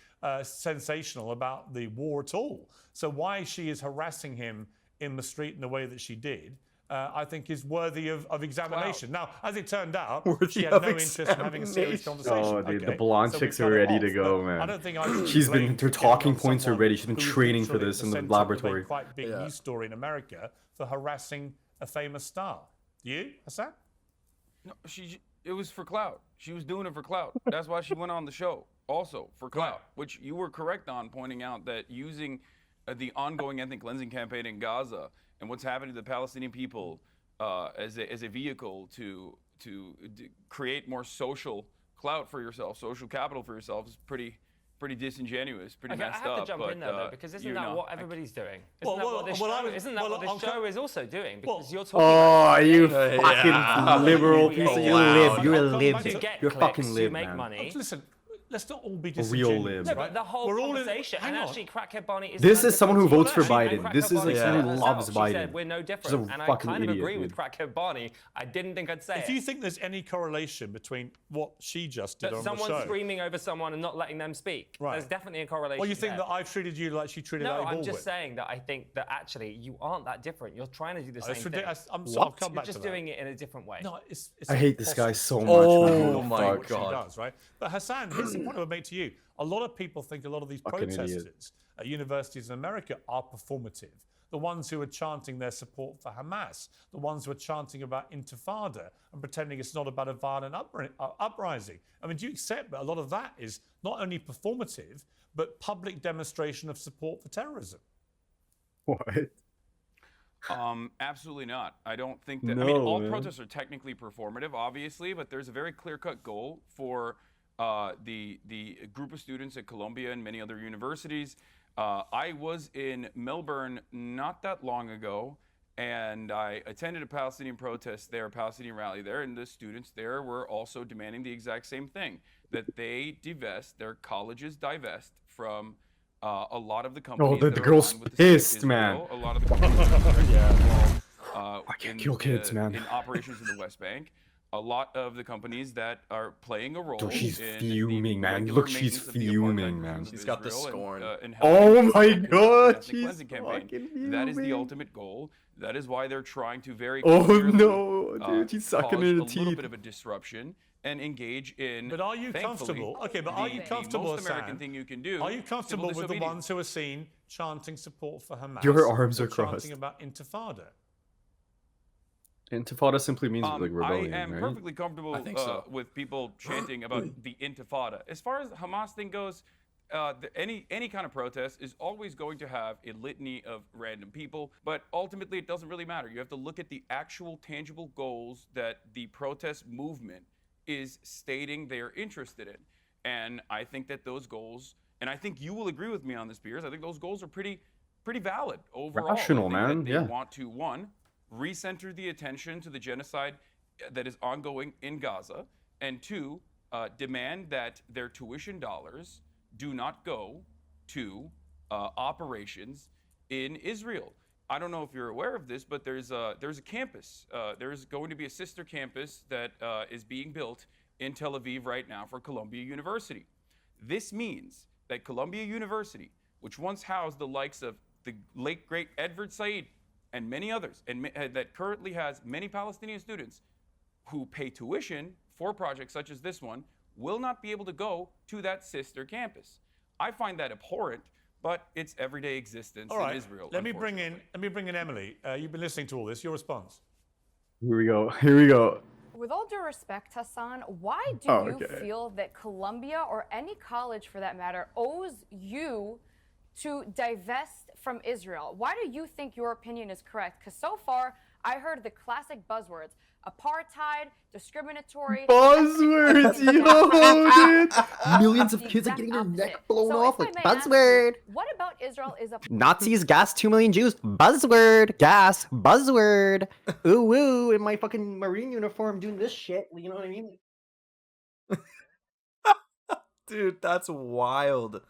Speaker 6: sensational about the war at all. So why she is harassing him in the street in the way that she did, I think is worthy of examination. Now, as it turned out,
Speaker 4: Worthy
Speaker 6: she had
Speaker 4: of
Speaker 6: no interest in having a serious
Speaker 4: examination.
Speaker 6: conversation.
Speaker 3: Oh, dude, the
Speaker 6: Okay,
Speaker 3: blonde
Speaker 6: so we
Speaker 3: chicks
Speaker 6: cut
Speaker 3: are
Speaker 6: it
Speaker 3: ready
Speaker 6: off,
Speaker 3: to go,
Speaker 6: but
Speaker 3: man.
Speaker 6: I don't think I should
Speaker 3: She's been-
Speaker 6: blame
Speaker 3: her
Speaker 6: for
Speaker 3: talking
Speaker 6: getting on
Speaker 3: points are
Speaker 6: someone
Speaker 3: ready. She's been
Speaker 6: who was
Speaker 3: training for
Speaker 6: literally
Speaker 3: this
Speaker 6: the
Speaker 3: in the
Speaker 6: centre of a
Speaker 3: laboratory.
Speaker 6: quite big
Speaker 4: Yeah.
Speaker 6: news story in America for harassing a famous star. You, Hassan?
Speaker 1: No, It was for clout. She was doing it for clout. That's why she went on the show, also for clout, which you were correct on pointing out that using the ongoing ethnic cleansing campaign in Gaza and what's happening to the Palestinian people as a vehicle to create more social clout for yourself, social capital for yourself is pretty disingenuous, pretty
Speaker 8: Okay, I
Speaker 1: messed
Speaker 8: have to
Speaker 1: up.
Speaker 8: jump
Speaker 1: but,
Speaker 8: in there though, because isn't that what everybody's doing?
Speaker 6: Well,
Speaker 8: Isn't that what this show is also doing? Because you're talking
Speaker 3: Oh,
Speaker 8: about
Speaker 3: you
Speaker 8: saying-
Speaker 3: fucking liberal
Speaker 8: Yeah,
Speaker 3: piece of
Speaker 8: yeah,
Speaker 3: you
Speaker 8: yeah.
Speaker 3: lib. You're a
Speaker 8: To
Speaker 3: lib.
Speaker 8: get
Speaker 3: You're
Speaker 8: clicks,
Speaker 3: fucking lib,
Speaker 8: to make
Speaker 3: man.
Speaker 8: money.
Speaker 6: Listen, let's not all be
Speaker 3: A real
Speaker 6: disingenuous.
Speaker 3: lib.
Speaker 8: No, but the whole
Speaker 6: We're all in-
Speaker 8: conversation,
Speaker 6: hang
Speaker 8: and
Speaker 6: on.
Speaker 8: actually, Crackhead Barney is.
Speaker 3: This
Speaker 8: no
Speaker 3: is someone who
Speaker 8: different.
Speaker 3: votes for
Speaker 8: She- and
Speaker 3: Biden.
Speaker 8: Crackhead
Speaker 3: This is like
Speaker 8: Barney
Speaker 3: someone
Speaker 8: said
Speaker 3: who
Speaker 8: herself,
Speaker 3: loves
Speaker 8: she
Speaker 3: Biden.
Speaker 8: said, we're no
Speaker 3: She's a
Speaker 8: different, and I
Speaker 3: fucking
Speaker 8: kind of
Speaker 3: idiot,
Speaker 8: agree with
Speaker 3: dude.
Speaker 8: Crackhead Barney. I didn't think I'd say
Speaker 6: If
Speaker 8: it.
Speaker 6: you think there's any correlation between what she just did
Speaker 8: That
Speaker 6: on the
Speaker 8: someone's
Speaker 6: show,
Speaker 8: screaming over someone and not letting them speak.
Speaker 6: Right.
Speaker 8: There's definitely a correlation.
Speaker 6: well, you think
Speaker 8: there.
Speaker 6: that I've treated you like she treated
Speaker 8: No,
Speaker 6: Ali
Speaker 8: I'm
Speaker 6: Baldwin?
Speaker 8: just saying that I think that actually you aren't that different. You're trying to do the same
Speaker 6: That's
Speaker 8: thing.
Speaker 6: ridiculous. I'll
Speaker 3: What?
Speaker 6: come
Speaker 8: You're
Speaker 6: back
Speaker 8: just
Speaker 6: to that.
Speaker 8: doing it in a different way.
Speaker 6: No, it's
Speaker 3: I hate this guy so
Speaker 6: impossible.
Speaker 3: much.
Speaker 4: Oh
Speaker 3: man. What the
Speaker 4: my
Speaker 3: fuck?
Speaker 6: She
Speaker 4: God.
Speaker 6: does, right? But Hassan, here's the point I would make to you. A lot of people think a lot of these
Speaker 3: Fucking idiot.
Speaker 6: protesters at universities in America are performative. The ones who are chanting their support for Hamas, the ones who are chanting about Intifada and pretending it's not about a violent uprising. I mean, do you accept that a lot of that is not only performative, but public demonstration of support for terrorism?
Speaker 3: What?
Speaker 1: Absolutely not. I don't think that.
Speaker 3: No,
Speaker 1: I mean, all
Speaker 3: man.
Speaker 1: protests are technically performative, obviously, but there's a very clear-cut goal for the group of students at Columbia and many other universities. I was in Melbourne not that long ago, and I attended a Palestinian protest there, a Palestinian rally there, and the students there were also demanding the exact same thing, that they divest, their colleges divest from a lot of the companies.
Speaker 3: the
Speaker 1: that are
Speaker 3: girl's
Speaker 1: aligned with the state of
Speaker 3: pissed, man.
Speaker 1: Israel, a lot of the companies that are involved,
Speaker 3: can't kill kids, man.
Speaker 1: in operations in the West Bank. A lot of the companies that are playing a role.
Speaker 3: Dude, she's
Speaker 1: in
Speaker 3: fuming,
Speaker 1: the
Speaker 3: man.
Speaker 1: regular
Speaker 3: Look, she's
Speaker 1: maintenance of the
Speaker 3: fuming,
Speaker 1: apartheid
Speaker 3: man.
Speaker 1: regimes of
Speaker 4: She's got the
Speaker 1: Israel
Speaker 4: scorn.
Speaker 1: and
Speaker 3: Oh
Speaker 1: helping
Speaker 3: my
Speaker 1: support the
Speaker 3: God,
Speaker 1: ethnic
Speaker 3: she's
Speaker 1: cleansing campaign.
Speaker 3: fucking
Speaker 1: That is the
Speaker 3: fuming.
Speaker 1: ultimate goal. That is why they're trying to very
Speaker 3: Oh
Speaker 1: clearly,
Speaker 3: no, dude, she's sucking
Speaker 1: cause
Speaker 3: in her
Speaker 1: a little
Speaker 3: teeth.
Speaker 1: bit of a disruption and engage in.
Speaker 6: But are you
Speaker 1: thankfully,
Speaker 6: comfortable? Okay, but are you comfortable,
Speaker 1: the most American
Speaker 6: Hassan?
Speaker 1: thing you can do?
Speaker 6: Are you comfortable
Speaker 1: civil
Speaker 6: with the
Speaker 1: disobedience.
Speaker 6: ones who are seen chanting support for Hamas?
Speaker 3: Your arms
Speaker 6: or
Speaker 3: are crossed.
Speaker 6: chanting about Intifada?
Speaker 3: Intifada simply means like
Speaker 1: I
Speaker 3: rebellion,
Speaker 1: am
Speaker 3: right?
Speaker 1: perfectly comfortable
Speaker 4: I think so.
Speaker 1: with people chanting about the Intifada. As far as the Hamas thing goes, any kind of protest is always going to have a litany of random people, but ultimately it doesn't really matter. You have to look at the actual tangible goals that the protest movement is stating they're interested in. And I think that those goals, and I think you will agree with me on this, Piers, I think those goals are pretty valid overall.
Speaker 3: Rational,
Speaker 1: I think
Speaker 3: man,
Speaker 1: that they
Speaker 3: yeah.
Speaker 1: want to, one, recenter the attention to the genocide that is ongoing in Gaza, and two, demand that their tuition dollars do not go to operations in Israel. I don't know if you're aware of this, but there's a campus. There's going to be a sister campus that is being built in Tel Aviv right now for Columbia University. This means that Columbia University, which once housed the likes of the late great Edward Said and many others, and that currently has many Palestinian students who pay tuition for projects such as this one, will not be able to go to that sister campus. I find that abhorrent, but it's everyday existence
Speaker 6: All right,
Speaker 1: in Israel.
Speaker 6: let me bring
Speaker 1: unfortunately.
Speaker 6: in Emily. You've been listening to all this. Your response?
Speaker 3: Here we go. Here we go.
Speaker 5: With all due respect, Hassan, why do
Speaker 3: Oh,
Speaker 5: you
Speaker 3: okay.
Speaker 5: feel that Columbia or any college for that matter owes you to divest from Israel? Why do you think your opinion is correct? Because so far, I heard the classic buzzwords: apartheid, discriminatory.
Speaker 3: Buzzwords, yo, dude. Millions of
Speaker 5: The
Speaker 3: kids are
Speaker 5: exact
Speaker 3: getting their neck
Speaker 5: opposite.
Speaker 3: blown
Speaker 5: So
Speaker 3: off
Speaker 5: if I
Speaker 3: like
Speaker 5: may ask you,
Speaker 3: buzzword.
Speaker 5: what about Israel is a
Speaker 3: Nazis gas 2 million Jews. Buzzword. Gas. Buzzword. Ooh woo. In my fucking Marine uniform doing this shit. You know what I mean?
Speaker 4: Dude, that's wild.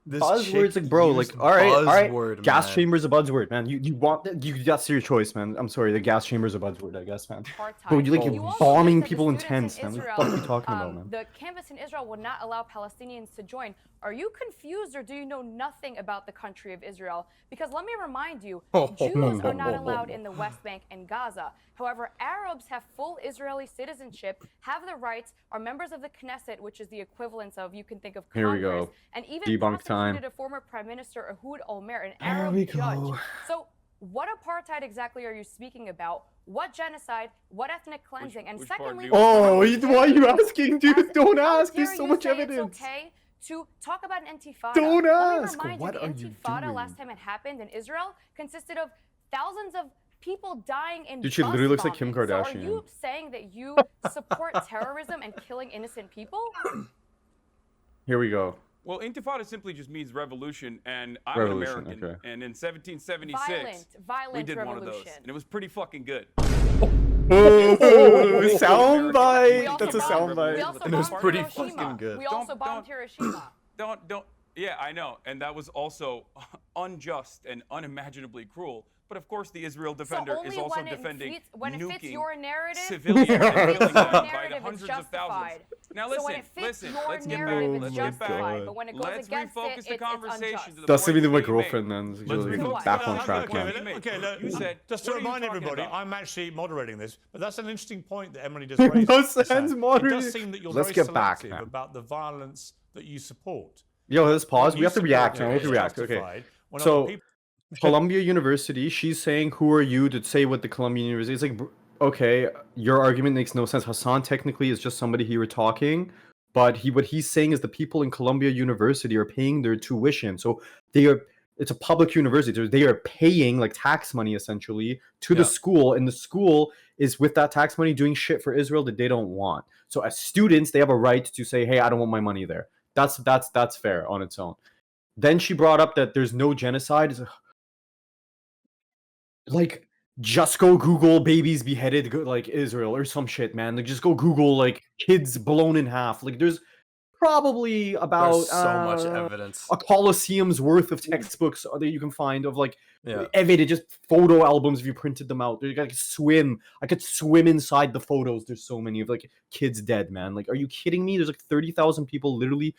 Speaker 4: This
Speaker 3: Buzzwords,
Speaker 4: chick
Speaker 3: like, bro,
Speaker 4: used
Speaker 3: like, all right.
Speaker 4: buzzword,
Speaker 3: Gas
Speaker 4: man.
Speaker 3: chamber's a buzzword, man. You want that? That's your choice, man. I'm sorry, the gas chamber's a buzzword, I guess, man.
Speaker 5: apartheid.
Speaker 3: Bro, you're
Speaker 5: You also
Speaker 3: bombing
Speaker 5: said that the
Speaker 3: people in
Speaker 5: students
Speaker 3: tents, man. What the
Speaker 5: Israel,
Speaker 3: fuck are you talking about, man?
Speaker 5: The campus in Israel would not allow Palestinians to join. Are you confused, or do you know nothing about the country of Israel? Because let me remind you, Jews are not allowed in the West Bank and Gaza. However, Arabs have full Israeli citizenship, have the rights, are members of the Knesset, which is the equivalence of, you can think of
Speaker 3: Here we
Speaker 5: Congress,
Speaker 3: go.
Speaker 5: and even
Speaker 3: Debunk time.
Speaker 5: prosecuted a former Prime Minister, Ehud Olmert, an
Speaker 3: There
Speaker 5: Arab
Speaker 3: we
Speaker 5: judge.
Speaker 3: go.
Speaker 5: So what apartheid exactly are you speaking about? What genocide? What ethnic cleansing? And
Speaker 1: which part
Speaker 5: secondly,
Speaker 1: do you-
Speaker 3: Oh,
Speaker 5: how
Speaker 3: why are you
Speaker 5: dare
Speaker 3: asking, dude?
Speaker 5: as-
Speaker 3: Don't
Speaker 5: how
Speaker 3: ask. There's
Speaker 5: dare
Speaker 3: so
Speaker 5: you
Speaker 3: much
Speaker 5: say
Speaker 3: evidence.
Speaker 5: It's okay to talk about an intifada.
Speaker 3: Don't
Speaker 5: Let me
Speaker 3: ask.
Speaker 5: remind
Speaker 3: What
Speaker 5: you,
Speaker 3: are
Speaker 5: the
Speaker 3: you
Speaker 5: intifada
Speaker 3: doing?
Speaker 5: last time it happened in Israel consisted of thousands of people dying in
Speaker 3: Dude, she
Speaker 5: bus
Speaker 3: literally looks like Kim
Speaker 5: bombings. So are
Speaker 3: Kardashian.
Speaker 5: you saying that you support terrorism and killing innocent people?
Speaker 3: Here we go.
Speaker 1: Well, intifada simply just means revolution, and I'm
Speaker 3: Revolution,
Speaker 1: an American.
Speaker 3: okay.
Speaker 1: And in 1776,
Speaker 5: Violent
Speaker 1: we did one of
Speaker 5: revolution.
Speaker 1: those, and it was pretty fucking good.
Speaker 3: Oh,
Speaker 1: We
Speaker 3: soundbite.
Speaker 1: also
Speaker 3: That's a
Speaker 1: bombed-
Speaker 3: soundbite.
Speaker 5: We also
Speaker 4: And it was
Speaker 5: bombed
Speaker 4: pretty
Speaker 5: Hiroshima.
Speaker 4: fucking good.
Speaker 5: We also
Speaker 1: Don't-
Speaker 5: bombed
Speaker 1: don't-
Speaker 5: Hiroshima.
Speaker 1: Don't. Yeah, I know, and that was also unjust and unimaginably cruel. But of course, the Israel Defender
Speaker 5: so
Speaker 1: is
Speaker 5: only
Speaker 1: also
Speaker 5: when
Speaker 1: defending
Speaker 5: when it fits
Speaker 1: nuking
Speaker 5: your narrative,
Speaker 1: civilians and
Speaker 5: when it fits
Speaker 1: killing
Speaker 5: your
Speaker 1: them by the
Speaker 5: narrative, it's
Speaker 1: hundreds of thousands.
Speaker 5: justified.
Speaker 1: Now
Speaker 5: So when
Speaker 1: listen,
Speaker 5: it fits
Speaker 1: listen.
Speaker 5: your
Speaker 1: Let's get back.
Speaker 5: narrative,
Speaker 1: Let's
Speaker 5: it's
Speaker 1: get back.
Speaker 5: justified. But when it goes
Speaker 1: Let's
Speaker 5: against
Speaker 1: refocus
Speaker 5: it,
Speaker 1: the
Speaker 5: it's
Speaker 1: conversation
Speaker 5: unjust.
Speaker 1: to the
Speaker 3: That's to be
Speaker 1: points
Speaker 3: my
Speaker 1: being
Speaker 3: girlfriend,
Speaker 1: made.
Speaker 3: then.
Speaker 1: Let's
Speaker 3: Usually
Speaker 1: refocus
Speaker 3: back
Speaker 1: the
Speaker 3: on track,
Speaker 1: conversation.
Speaker 3: man.
Speaker 6: Okay, look,
Speaker 1: You said,
Speaker 6: just to
Speaker 1: what are you
Speaker 6: remind
Speaker 1: talking
Speaker 6: everybody,
Speaker 1: about?
Speaker 6: I'm actually moderating this, but that's an interesting point that Emily just raised.
Speaker 3: No
Speaker 6: Hassan.
Speaker 3: sense
Speaker 6: It
Speaker 3: moderating.
Speaker 6: does seem that you're
Speaker 3: Let's
Speaker 6: very
Speaker 3: get back
Speaker 6: selective
Speaker 3: now.
Speaker 6: about the violence that you support.
Speaker 3: Yo, let's pause.
Speaker 6: What
Speaker 3: We
Speaker 6: you
Speaker 3: have to
Speaker 6: support
Speaker 3: react, man. We have
Speaker 6: is
Speaker 3: to react. Okay.
Speaker 6: justified when
Speaker 3: So,
Speaker 6: other people-
Speaker 3: Columbia University, she's saying, who are you to say what the Columbia University? It's like, okay, your argument makes no sense. Hassan technically is just somebody here talking, but what he's saying is the people in Columbia University are paying their tuition. So it's a public university. They are paying like tax money essentially to the school, and the school is with that tax money doing shit for Israel that they don't want. So as students, they have a right to say, hey, I don't want my money there. That's fair on its own. Then she brought up that there's no genocide. Like, just go Google babies beheaded like Israel or some shit, man. Like, just go Google like kids blown in half. Like, there's probably about
Speaker 4: There's so much evidence.
Speaker 3: a Colosseum's worth of textbooks that you can find of like
Speaker 4: Yeah.
Speaker 3: evidence, just photo albums if you printed them out. I could swim inside the photos. There's so many of like kids dead, man. Like, are you kidding me? There's like 30,000 people, literally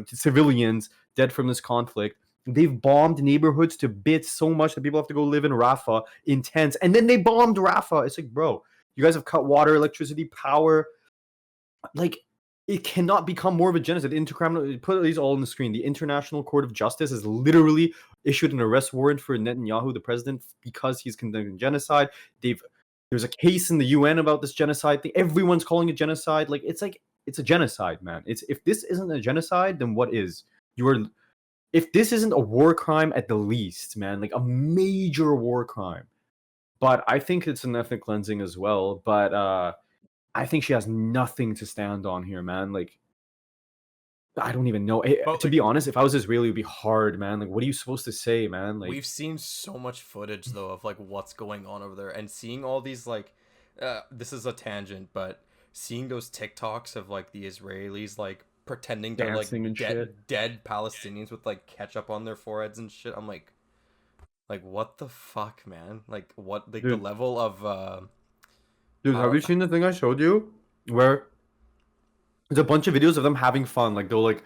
Speaker 3: civilians, dead from this conflict. They've bombed neighborhoods to bits so much that people have to go live in Rafah in tents. And then they bombed Rafah. It's like, bro, you guys have cut water, electricity, power. Like, it cannot become more of a genocide. Put these all on the screen. The International Court of Justice has literally issued an arrest warrant for Netanyahu, the president, because he's condemning genocide. There's a case in the UN about this genocide thing. Everyone's calling it genocide. Like, it's a genocide, man. If this isn't a genocide, then what is? If this isn't a war crime at the least, man, like a major war crime. But I think it's an ethnic cleansing as well. But I think she has nothing to stand on here, man. Like, I don't even know. To be honest, if I was Israeli, it would be hard, man. Like, what are you supposed to say, man? Like,
Speaker 4: We've seen so much footage though of like what's going on over there, and seeing all these like, this is a tangent, but seeing those TikToks of like the Israelis like pretending to like
Speaker 3: dancing and shit.
Speaker 4: dead Palestinians with like ketchup on their foreheads and shit. I'm like what the fuck, man? Like, what the
Speaker 3: Dude.
Speaker 4: level of
Speaker 3: Dude, have you seen the thing I showed you? Where there's a bunch of videos of them having fun. Like, they'll like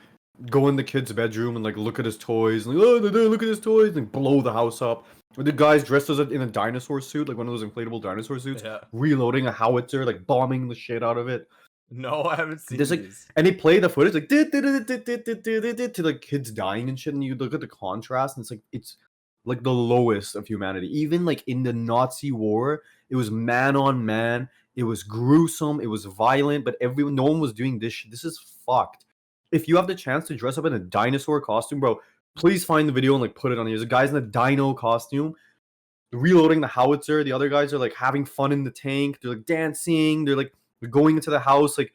Speaker 3: go in the kid's bedroom and like look at his toys. And, like, oh, look at his toys, and blow the house up. Or the guy's dressed as in a dinosaur suit, like one of those inflatable dinosaur suits, reloading a howitzer, like bombing the shit out of it.
Speaker 4: No, I haven't seen
Speaker 3: There's like,
Speaker 4: these.
Speaker 3: and they play the footage like to like kids dying and shit, and you look at the contrast, and it's like the lowest of humanity. Even like in the Nazi war, it was man on man. It was gruesome. It was violent, but no one was doing this shit. This is fucked. If you have the chance to dress up in a dinosaur costume, bro, please find the video and like put it on here. There's a guy's in a dino costume, reloading the howitzer. The other guys are like having fun in the tank. They're like dancing. They're going into the house, like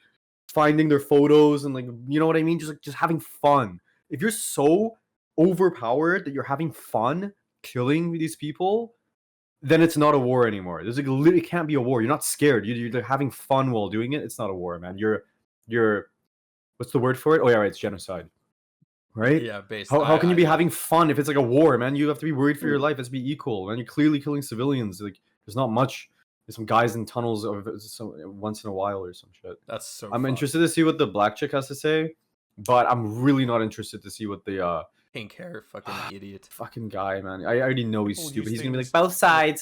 Speaker 3: finding their photos and like, you know what I mean? Just having fun. If you're so overpowered that you're having fun killing these people, then it's not a war anymore. There's like literally can't be a war. You're not scared. You're having fun while doing it. It's not a war, man. You're what's the word for it? Oh yeah, right, it's genocide. Right?
Speaker 4: Yeah,
Speaker 3: How can you be having fun if it's like a war, man? You have to be worried for your life. Let's be equal, man. You're clearly killing civilians. Like, there's not much. There's some guys in tunnels once in a while or some shit.
Speaker 4: That's so
Speaker 3: I'm
Speaker 4: fucked.
Speaker 3: interested to see what the black chick has to say, but I'm really not interested to see what the
Speaker 4: Pink hair fucking idiot.
Speaker 3: fucking guy, man. I already know he's
Speaker 6: Well,
Speaker 3: stupid.
Speaker 6: you
Speaker 3: He's
Speaker 6: think
Speaker 3: gonna be
Speaker 6: this-
Speaker 3: like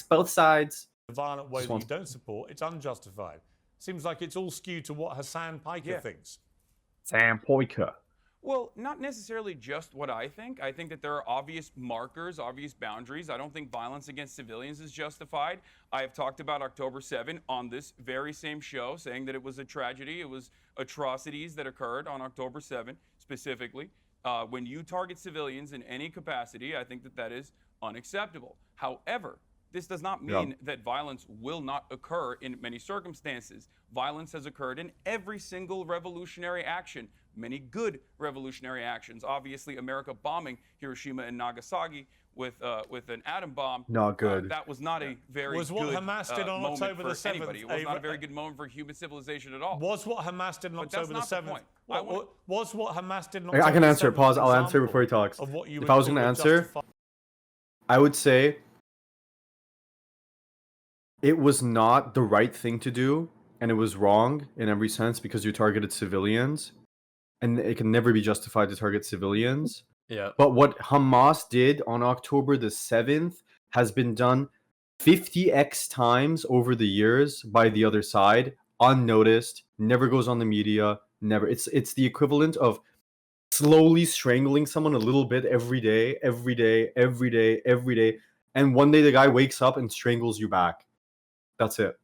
Speaker 3: both sides.
Speaker 6: The violent way
Speaker 3: Just
Speaker 6: that you
Speaker 3: wants-
Speaker 6: don't support, it's unjustified. Seems like it's all skewed to what Hassan Piker
Speaker 1: Yeah.
Speaker 6: thinks.
Speaker 3: Sam Poika.
Speaker 1: Well, not necessarily just what I think. I think that there are obvious markers, obvious boundaries. I don't think violence against civilians is justified. I have talked about October 7 on this very same show, saying that it was a tragedy. It was atrocities that occurred on October 7 specifically. When you target civilians in any capacity, I think that that is unacceptable. However, this does not mean that violence will not occur in many circumstances. Violence has occurred in every single revolutionary action, many good revolutionary actions. Obviously, America bombing Hiroshima and Nagasaki with an atom bomb.
Speaker 3: Not good.
Speaker 1: That was not a very
Speaker 6: Was what
Speaker 1: good
Speaker 6: Hamas did on
Speaker 1: moment
Speaker 6: October
Speaker 1: for
Speaker 6: the 7th
Speaker 1: anybody. It was not a very good moment for human civilization at all.
Speaker 6: Was what Hamas did on
Speaker 1: But that's
Speaker 6: October the
Speaker 1: not the
Speaker 6: 7th?
Speaker 1: point.
Speaker 6: Was what Hamas did on October
Speaker 3: I can
Speaker 6: the
Speaker 3: answer.
Speaker 6: 7th
Speaker 3: Pause.
Speaker 6: an
Speaker 3: I'll answer
Speaker 6: example
Speaker 3: before he talks.
Speaker 6: of what you
Speaker 3: If
Speaker 6: would
Speaker 3: I was
Speaker 6: call
Speaker 3: gonna
Speaker 6: a
Speaker 3: answer,
Speaker 6: justified-
Speaker 3: I would say it was not the right thing to do, and it was wrong in every sense because you targeted civilians, and it can never be justified to target civilians.
Speaker 4: Yeah.
Speaker 3: But what Hamas did on October the 7th has been done 50x times over the years by the other side, unnoticed, never goes on the media, never. It's the equivalent of slowly strangling someone a little bit every day, every day, every day, every day, and one day the guy wakes up and strangles you back. That's it.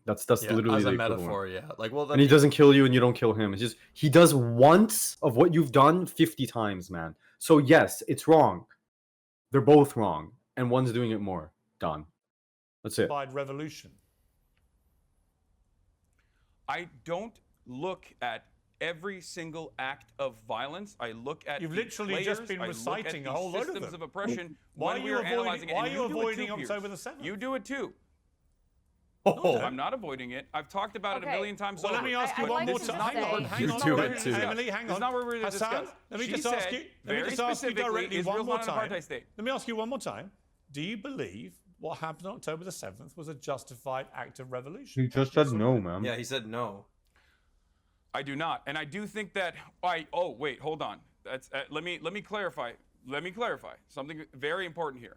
Speaker 3: That's
Speaker 4: Yeah,
Speaker 3: literally
Speaker 4: as
Speaker 3: the
Speaker 4: a
Speaker 3: equivalent.
Speaker 4: metaphor, yeah. Like, well, then
Speaker 3: And he doesn't kill you and you don't kill him. It's just he does once of what you've done 50 times, man. So yes, it's wrong. They're both wrong, and one's doing it more. Done. That's it.
Speaker 6: revolution.
Speaker 1: I don't look at every single act of violence. I look at
Speaker 6: You've
Speaker 1: the
Speaker 6: literally just
Speaker 1: players.
Speaker 6: been
Speaker 1: I look at
Speaker 6: reciting
Speaker 1: the
Speaker 6: a whole load of
Speaker 1: systems
Speaker 6: them.
Speaker 1: of oppression
Speaker 6: Why
Speaker 1: when
Speaker 6: are
Speaker 1: we
Speaker 6: you
Speaker 1: are
Speaker 6: avoiding-
Speaker 1: analyzing it.
Speaker 6: why
Speaker 1: And
Speaker 6: are you
Speaker 1: do it too,
Speaker 6: avoiding
Speaker 1: Piers.
Speaker 6: October the 7th?
Speaker 1: You do it too.
Speaker 3: Oh,
Speaker 1: I'm not avoiding it. I've talked about it a
Speaker 5: Okay.
Speaker 1: million times
Speaker 6: Well,
Speaker 1: over.
Speaker 6: let me ask you
Speaker 5: I'd
Speaker 6: one
Speaker 5: like
Speaker 6: more
Speaker 5: to
Speaker 6: time.
Speaker 5: just
Speaker 6: Hang on,
Speaker 5: say-
Speaker 6: hang
Speaker 4: You
Speaker 6: on.
Speaker 4: do
Speaker 6: Emily,
Speaker 4: it too.
Speaker 6: Emily, hang
Speaker 1: This
Speaker 6: on.
Speaker 1: is not what we're going to
Speaker 6: Hassan,
Speaker 1: discuss.
Speaker 6: let me
Speaker 1: She
Speaker 6: just ask
Speaker 1: said,
Speaker 6: you. Let me
Speaker 1: very
Speaker 6: just ask you
Speaker 1: specifically,
Speaker 6: directly
Speaker 1: Israel's
Speaker 6: one more
Speaker 1: not an
Speaker 6: time.
Speaker 1: apartheid state.
Speaker 6: Let me ask you one more time. Do you believe what happened on October the 7th was a justified act of revolution?
Speaker 3: he just said no, man.
Speaker 4: Yeah, he said no.
Speaker 1: I do not, and I do think that. Oh, wait, hold on. That's let me clarify. Let me clarify something very important here.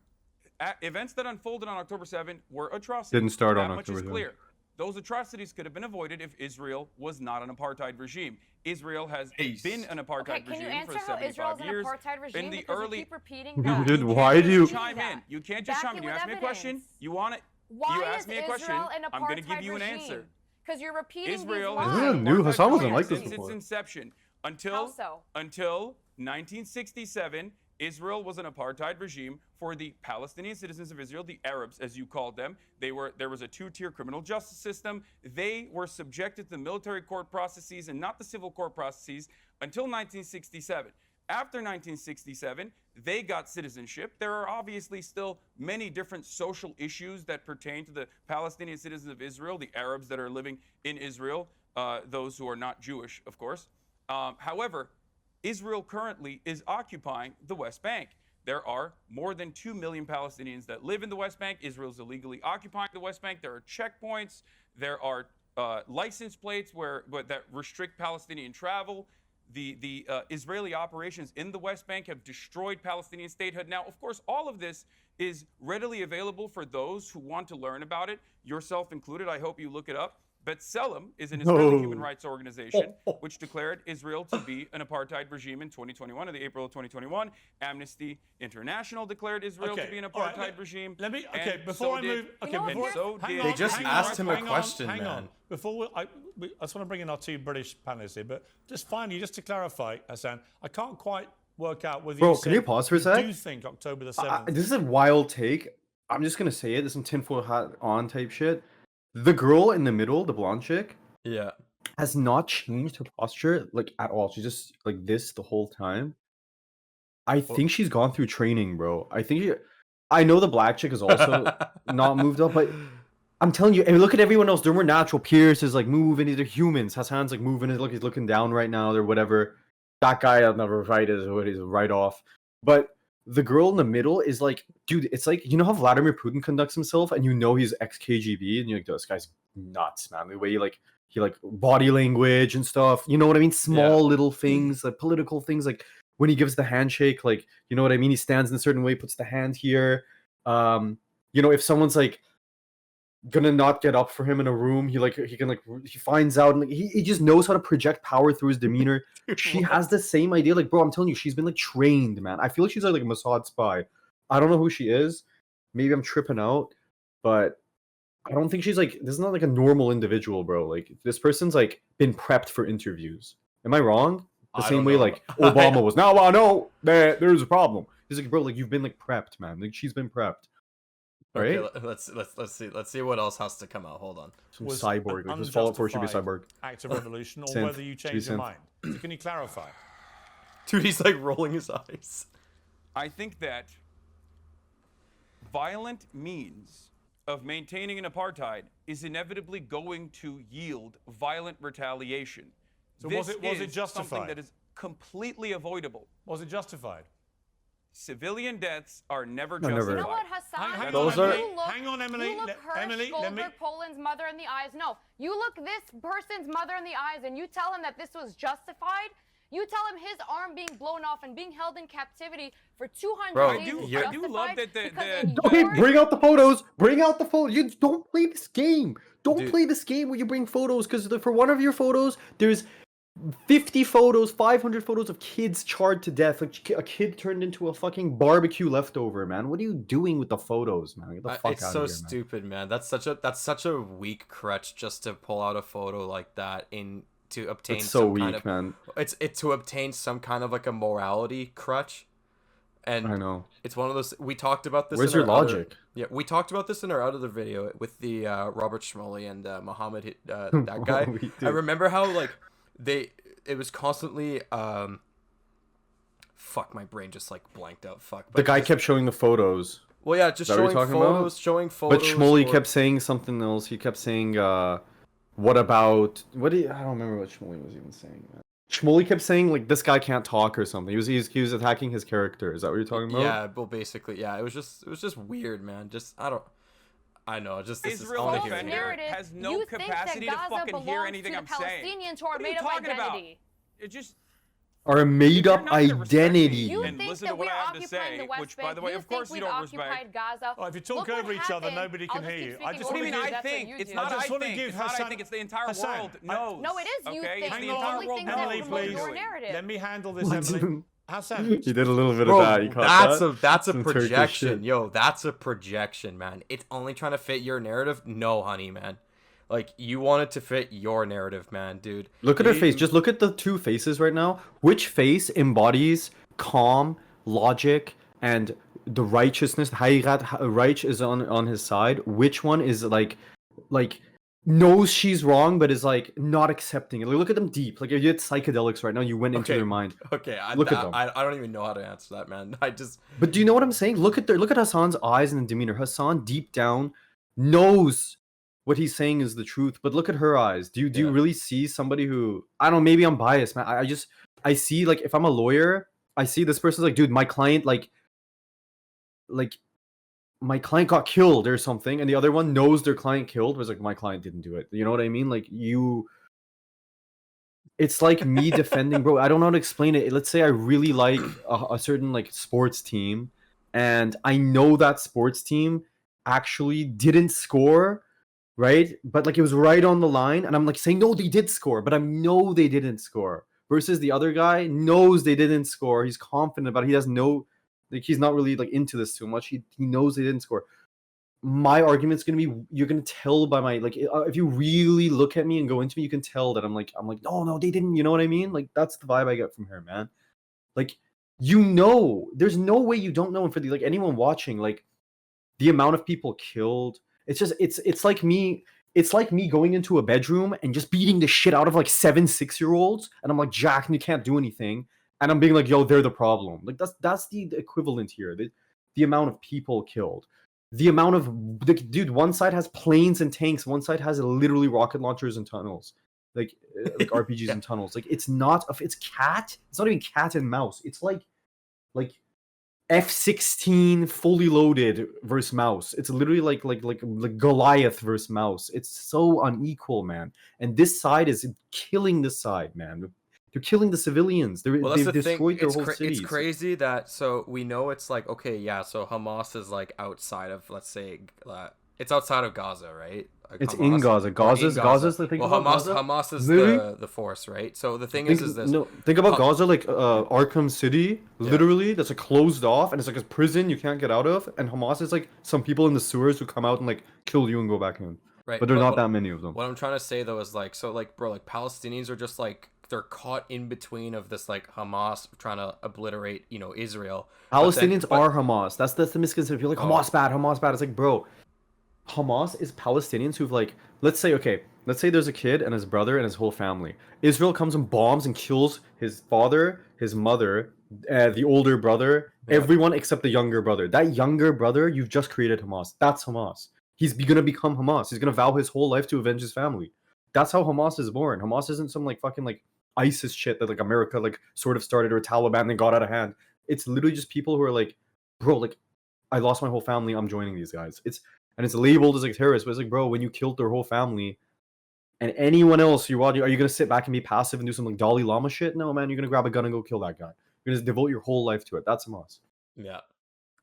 Speaker 1: Events that unfolded on October 7 were atrocities.
Speaker 3: Didn't start on
Speaker 1: That much
Speaker 3: October
Speaker 1: is
Speaker 3: 7.
Speaker 1: clear. Those atrocities could have been avoided if Israel was not an apartheid regime. Israel has been an apartheid
Speaker 5: Okay, can you
Speaker 1: regime for
Speaker 5: answer how
Speaker 1: 75
Speaker 5: Israel's an
Speaker 1: years.
Speaker 5: apartheid regime?
Speaker 1: In the
Speaker 5: Because
Speaker 1: early
Speaker 5: you keep repeating
Speaker 3: Dude,
Speaker 5: that.
Speaker 3: dude,
Speaker 5: You
Speaker 3: why
Speaker 5: can't
Speaker 3: do you-
Speaker 5: repeat
Speaker 1: chime
Speaker 5: that.
Speaker 1: in? You can't just
Speaker 5: Back
Speaker 1: chime in.
Speaker 5: it
Speaker 1: You
Speaker 5: with
Speaker 1: ask me a question.
Speaker 5: evidence.
Speaker 1: You want it?
Speaker 5: Why
Speaker 1: you ask
Speaker 5: is
Speaker 1: me a question.
Speaker 5: Israel an
Speaker 1: I'm going to give
Speaker 5: apartheid
Speaker 1: you an
Speaker 5: regime?
Speaker 1: answer.
Speaker 5: Because you're repeating
Speaker 1: Israel
Speaker 5: these
Speaker 1: has
Speaker 5: lies.
Speaker 3: Yeah,
Speaker 1: been
Speaker 3: new.
Speaker 1: apartheid
Speaker 3: Hassan wasn't
Speaker 1: regime
Speaker 3: like this
Speaker 1: since its
Speaker 3: before.
Speaker 1: inception.
Speaker 5: How
Speaker 1: Until
Speaker 5: so?
Speaker 1: 1967, Israel was an apartheid regime for the Palestinian citizens of Israel, the Arabs, as you called them. There was a two-tier criminal justice system. They were subjected to the military court processes and not the civil court processes until 1967. After 1967, they got citizenship. There are obviously still many different social issues that pertain to the Palestinian citizens of Israel, the Arabs that are living in Israel, those who are not Jewish, of course. However, Israel currently is occupying the West Bank. There are more than 2 million Palestinians that live in the West Bank. Israel's illegally occupying the West Bank. There are checkpoints. There are license plates that restrict Palestinian travel. The Israeli operations in the West Bank have destroyed Palestinian statehood. Now, of course, all of this is readily available for those who want to learn about it, yourself included. I hope you look it up. B'Tselem is an Israeli human rights organization which declared Israel to be an apartheid regime in 2021, in the April of 2021. Amnesty International declared Israel to be an
Speaker 6: all right,
Speaker 1: apartheid regime.
Speaker 6: Let me.
Speaker 1: and
Speaker 6: Okay, before
Speaker 1: so
Speaker 6: I
Speaker 1: did-
Speaker 6: move. Okay,
Speaker 5: You know,
Speaker 1: and
Speaker 6: before.
Speaker 1: so
Speaker 6: hang
Speaker 1: did-
Speaker 6: on,
Speaker 4: They just
Speaker 6: hang
Speaker 4: asked
Speaker 6: on,
Speaker 4: him a
Speaker 6: hang
Speaker 4: question,
Speaker 6: on, hang on.
Speaker 4: man.
Speaker 6: Before I just want to bring in our two British panelists here, but just finally, just to clarify, Hassan, I can't quite work out whether
Speaker 3: Bro,
Speaker 6: you
Speaker 3: can
Speaker 6: said
Speaker 3: you pause for a sec?
Speaker 6: do think October the 7th.
Speaker 3: This is a wild take. I'm just gonna say it. This is some tinfoil hat on type shit. The girl in the middle, the blonde chick,
Speaker 4: Yeah.
Speaker 3: has not changed her posture like at all. She's just like this the whole time. I think she's gone through training, bro. I know the black chick is also not moved up, but I'm telling you, and look at everyone else. They're more natural. Pierce is like moving. These are humans. Hassan's like moving. He's looking down right now. Or whatever. That guy on the right is what he's right off. But the girl in the middle is like, dude. It's like, you know how Vladimir Putin conducts himself, and you know he's ex-KGB, and you're like, this guy's nuts, man. The way he body language and stuff. You know what I mean? Small little things, like political things, like when he gives the handshake, like, you know what I mean? He stands in a certain way, puts the hand here. You know, if someone's like gonna not get up for him in a room. He finds out, and like, he just knows how to project power through his demeanor. She has the same idea. Like, bro, I'm telling you, she's been like trained, man. I feel like she's like a Mossad spy. I don't know who she is. Maybe I'm tripping out, but I don't think she's like, this is not like a normal individual, bro. Like, this person's like been prepped for interviews. Am I wrong? The
Speaker 4: I
Speaker 3: same
Speaker 4: don't
Speaker 3: way
Speaker 4: know.
Speaker 3: like Obama was. Now I know that there's a problem. He's like, bro, like you've been like prepped, man. Like she's been prepped. Right?
Speaker 4: Okay, let's see what else has to come out. Hold on.
Speaker 3: Some
Speaker 6: Was
Speaker 3: cyborg.
Speaker 6: an
Speaker 3: Like, just Fallout 4 should be
Speaker 6: unjustified
Speaker 3: cyborg.
Speaker 6: act of revolution, or
Speaker 3: Synth.
Speaker 6: whether you change your
Speaker 3: synth.
Speaker 6: mind. So can you clarify?
Speaker 4: Dude, he's like rolling his eyes.
Speaker 1: I think that violent means of maintaining an apartheid is inevitably going to yield violent retaliation.
Speaker 6: So
Speaker 1: this
Speaker 6: was it
Speaker 1: is something
Speaker 6: justified?
Speaker 1: that is completely avoidable.
Speaker 6: Was it justified?
Speaker 1: Civilian deaths are never
Speaker 3: No,
Speaker 1: justified.
Speaker 3: never.
Speaker 5: You know what, Hassan?
Speaker 6: Hang
Speaker 4: Those
Speaker 6: on,
Speaker 4: are-
Speaker 6: Emily. Hang on, Emily.
Speaker 5: You look her,
Speaker 6: Emily, let me.
Speaker 5: Goldberg, Poland's mother in the eyes. No, you look this person's mother in the eyes, and you tell him that this was justified. You tell him his arm being blown off and being held in captivity for 200
Speaker 4: Bro,
Speaker 5: days is
Speaker 1: I do love
Speaker 5: justified
Speaker 1: that
Speaker 5: because in
Speaker 3: Okay,
Speaker 5: your-
Speaker 3: bring out the photos. Bring out the photos. You don't play this game. Don't
Speaker 4: Dude.
Speaker 3: play this game where you bring photos, because for one of your photos, there's 50 photos, 500 photos of kids charred to death. Like a kid turned into a fucking barbecue leftover, man. What are you doing with the photos, man? Get the fuck
Speaker 4: It's
Speaker 3: out
Speaker 4: so
Speaker 3: of here, man.
Speaker 4: stupid, man. That's such a weak crutch just to pull out a photo like that to obtain
Speaker 3: It's so
Speaker 4: some
Speaker 3: weak,
Speaker 4: kind of
Speaker 3: man.
Speaker 4: it's to obtain some kind of like a morality crutch. And
Speaker 3: I know.
Speaker 4: it's one of those we talked about this.
Speaker 3: Where's
Speaker 4: in
Speaker 3: your
Speaker 4: our other-
Speaker 3: logic?
Speaker 4: yeah, we talked about this in our other video with the Robert Schmoley and Mohammed that guy.
Speaker 3: We
Speaker 4: I
Speaker 3: did.
Speaker 4: remember how like it was constantly fuck, my brain just like blanked out. Fuck.
Speaker 3: The
Speaker 4: But
Speaker 3: guy
Speaker 4: just-
Speaker 3: kept showing the photos.
Speaker 4: Well, yeah, just
Speaker 3: Is that what
Speaker 4: showing
Speaker 3: you're talking about?
Speaker 4: photos, showing photos.
Speaker 3: But Schmoley
Speaker 4: or-
Speaker 3: kept saying something else. He kept saying, what about... I don't remember what Schmoley was even saying, man. Schmoley kept saying, like, this guy can't talk or something. He was attacking his character. Is that what you're talking about?
Speaker 4: Yeah, well, basically, yeah. It was just weird, man. I know, just this
Speaker 1: Israel
Speaker 4: is. I wanna
Speaker 5: false
Speaker 4: hear
Speaker 1: defender
Speaker 4: it.
Speaker 5: narrative,
Speaker 1: has no
Speaker 5: you think
Speaker 1: capacity
Speaker 5: that
Speaker 1: to
Speaker 5: Gaza
Speaker 1: fucking hear
Speaker 5: belongs
Speaker 1: anything
Speaker 5: to
Speaker 1: I'm
Speaker 5: the
Speaker 1: saying.
Speaker 5: Palestinians who are
Speaker 1: What are you
Speaker 5: made up
Speaker 1: talking about?
Speaker 5: identity.
Speaker 1: It just
Speaker 3: Or a made
Speaker 1: you're
Speaker 3: up
Speaker 1: not gonna respect me
Speaker 3: identity.
Speaker 5: You
Speaker 1: and
Speaker 5: think
Speaker 1: listen
Speaker 5: that
Speaker 1: to what
Speaker 5: we're
Speaker 1: I have to
Speaker 5: occupying
Speaker 1: say,
Speaker 5: the West
Speaker 1: which, by
Speaker 5: Bank?
Speaker 1: the way,
Speaker 5: you
Speaker 1: of course
Speaker 5: think
Speaker 1: you
Speaker 5: we've
Speaker 1: don't respect.
Speaker 5: occupied Gaza?
Speaker 6: Oh, if you talk
Speaker 5: Look what
Speaker 6: over each other,
Speaker 5: happened.
Speaker 6: nobody can
Speaker 5: I'll
Speaker 6: hear
Speaker 5: keep
Speaker 6: you. I
Speaker 5: speaking
Speaker 6: just
Speaker 1: What do you
Speaker 5: over
Speaker 1: mean
Speaker 6: wanna
Speaker 5: you,
Speaker 1: I
Speaker 6: give-
Speaker 5: that's what
Speaker 1: think?
Speaker 5: you
Speaker 1: It's
Speaker 5: do.
Speaker 1: not
Speaker 6: I just
Speaker 1: I
Speaker 6: wanna
Speaker 1: think.
Speaker 6: give
Speaker 1: It's not I
Speaker 6: Hassan-
Speaker 1: think. It's the entire
Speaker 6: Hassan,
Speaker 1: world knows.
Speaker 5: No, it is you
Speaker 1: Okay?
Speaker 5: think.
Speaker 1: It's the
Speaker 5: Only
Speaker 1: entire
Speaker 5: things
Speaker 1: world
Speaker 5: that
Speaker 1: knows.
Speaker 6: Emily,
Speaker 5: promote
Speaker 6: please.
Speaker 5: your narrative.
Speaker 6: Let me handle this,
Speaker 3: What's
Speaker 6: Emily.
Speaker 3: even-
Speaker 6: Hassan,
Speaker 3: He did a little bit
Speaker 4: Bro,
Speaker 3: of that. You caught that?
Speaker 4: that's a
Speaker 3: Some Turkish
Speaker 4: projection,
Speaker 3: shit.
Speaker 4: yo. That's a projection, man. It's only trying to fit your narrative. No, honey, man. Like you want it to fit your narrative, man, dude.
Speaker 3: Look at her
Speaker 4: You-
Speaker 3: face. Just look at the two faces right now. Which face embodies calm, logic, and the righteousness? Reich is on his side. Which one is like knows she's wrong, but is like not accepting it? Like, look at them deep. Like if you had psychedelics right now, you went into
Speaker 4: Okay.
Speaker 3: their mind.
Speaker 4: Okay,
Speaker 3: Look at them.
Speaker 4: I don't even know how to answer that, man. I just
Speaker 3: But do you know what I'm saying? Look at Hassan's eyes and demeanor. Hassan deep down knows what he's saying is the truth. But look at her eyes. Do you
Speaker 4: Yeah.
Speaker 3: really see somebody who, I don't know, maybe I'm biased, man. I see, like, if I'm a lawyer, I see this person's like, dude, my client my client got killed or something, and the other one knows their client killed, was like, my client didn't do it. You know what I mean? Like it's like me defending, bro. I don't know how to explain it. Let's say I really like a certain like sports team, and I know that sports team actually didn't score, right? But like it was right on the line, and I'm like saying, no, they did score, but I know they didn't score. Versus the other guy knows they didn't score. He's confident about it. He doesn't know, like he's not really like into this too much. He knows they didn't score. My argument's gonna be, you're gonna tell by my like if you really look at me and go into me, you can tell that I'm like no, they didn't. You know what I mean? Like that's the vibe I get from her, man. Like there's no way you don't know. And for the like anyone watching, like the amount of people killed, it's just it's like me. It's like me going into a bedroom and just beating the shit out of like 7 6-year-olds, and I'm like, Jack, and you can't do anything, and I'm being like, yo, they're the problem. Like that's the equivalent here. The amount of people killed. The amount of dude, one side has planes and tanks, one side has literally rocket launchers and tunnels, like RPGs
Speaker 4: Yeah.
Speaker 3: and tunnels. Like it's not it's not even cat and mouse. It's like F-16 fully loaded versus mouse. It's literally like Goliath versus mouse. It's so unequal, man. And this side is killing this side, man. They're killing the civilians.
Speaker 4: Well, that's
Speaker 3: They've
Speaker 4: the thing.
Speaker 3: destroyed their
Speaker 4: It's,
Speaker 3: whole
Speaker 4: it's
Speaker 3: cities.
Speaker 4: crazy that so we know it's like okay, yeah. So Hamas is like outside of let's say It's outside of Gaza, right? Like
Speaker 3: It's in Gaza. Gaza's the thing
Speaker 4: Well,
Speaker 3: about
Speaker 4: Hamas
Speaker 3: Gaza.
Speaker 4: Hamas is
Speaker 3: Literally?
Speaker 4: the force, right? So the thing
Speaker 3: Think,
Speaker 4: is this.
Speaker 3: no, think about Gaza like Arkham City, literally. That's like closed off, and it's like a prison you can't get out of. And Hamas is like some people in the sewers who come out and like kill you and go back in.
Speaker 4: Right,
Speaker 3: But there are not that many of them.
Speaker 4: What I'm trying to say though is like, so like, bro, like Palestinians are just like they're caught in between of this like Hamas trying to obliterate, you know, Israel.
Speaker 3: Palestinians are Hamas. That's the misconception. You're like Hamas bad, Hamas bad. It's like, bro, Hamas is Palestinians who've like, let's say there's a kid and his brother and his whole family. Israel comes and bombs and kills his father, his mother, the older brother, everyone except the younger brother. That younger brother, you've just created Hamas. That's Hamas. He's gonna become Hamas. He's gonna vow his whole life to avenge his family. That's how Hamas is born. Hamas isn't some like fucking like ISIS shit that like America like sort of started, or Taliban then got out of hand. It's literally just people who are like, bro, like I lost my whole family, I'm joining these guys. It's labeled as like terrorist, but it's like, bro, when you killed their whole family and anyone else you watch, are you gonna sit back and be passive and do some like Dalai Lama shit? No, man, you're gonna grab a gun and go kill that guy. You're gonna devote your whole life to it. That's Hamas.
Speaker 4: Yeah.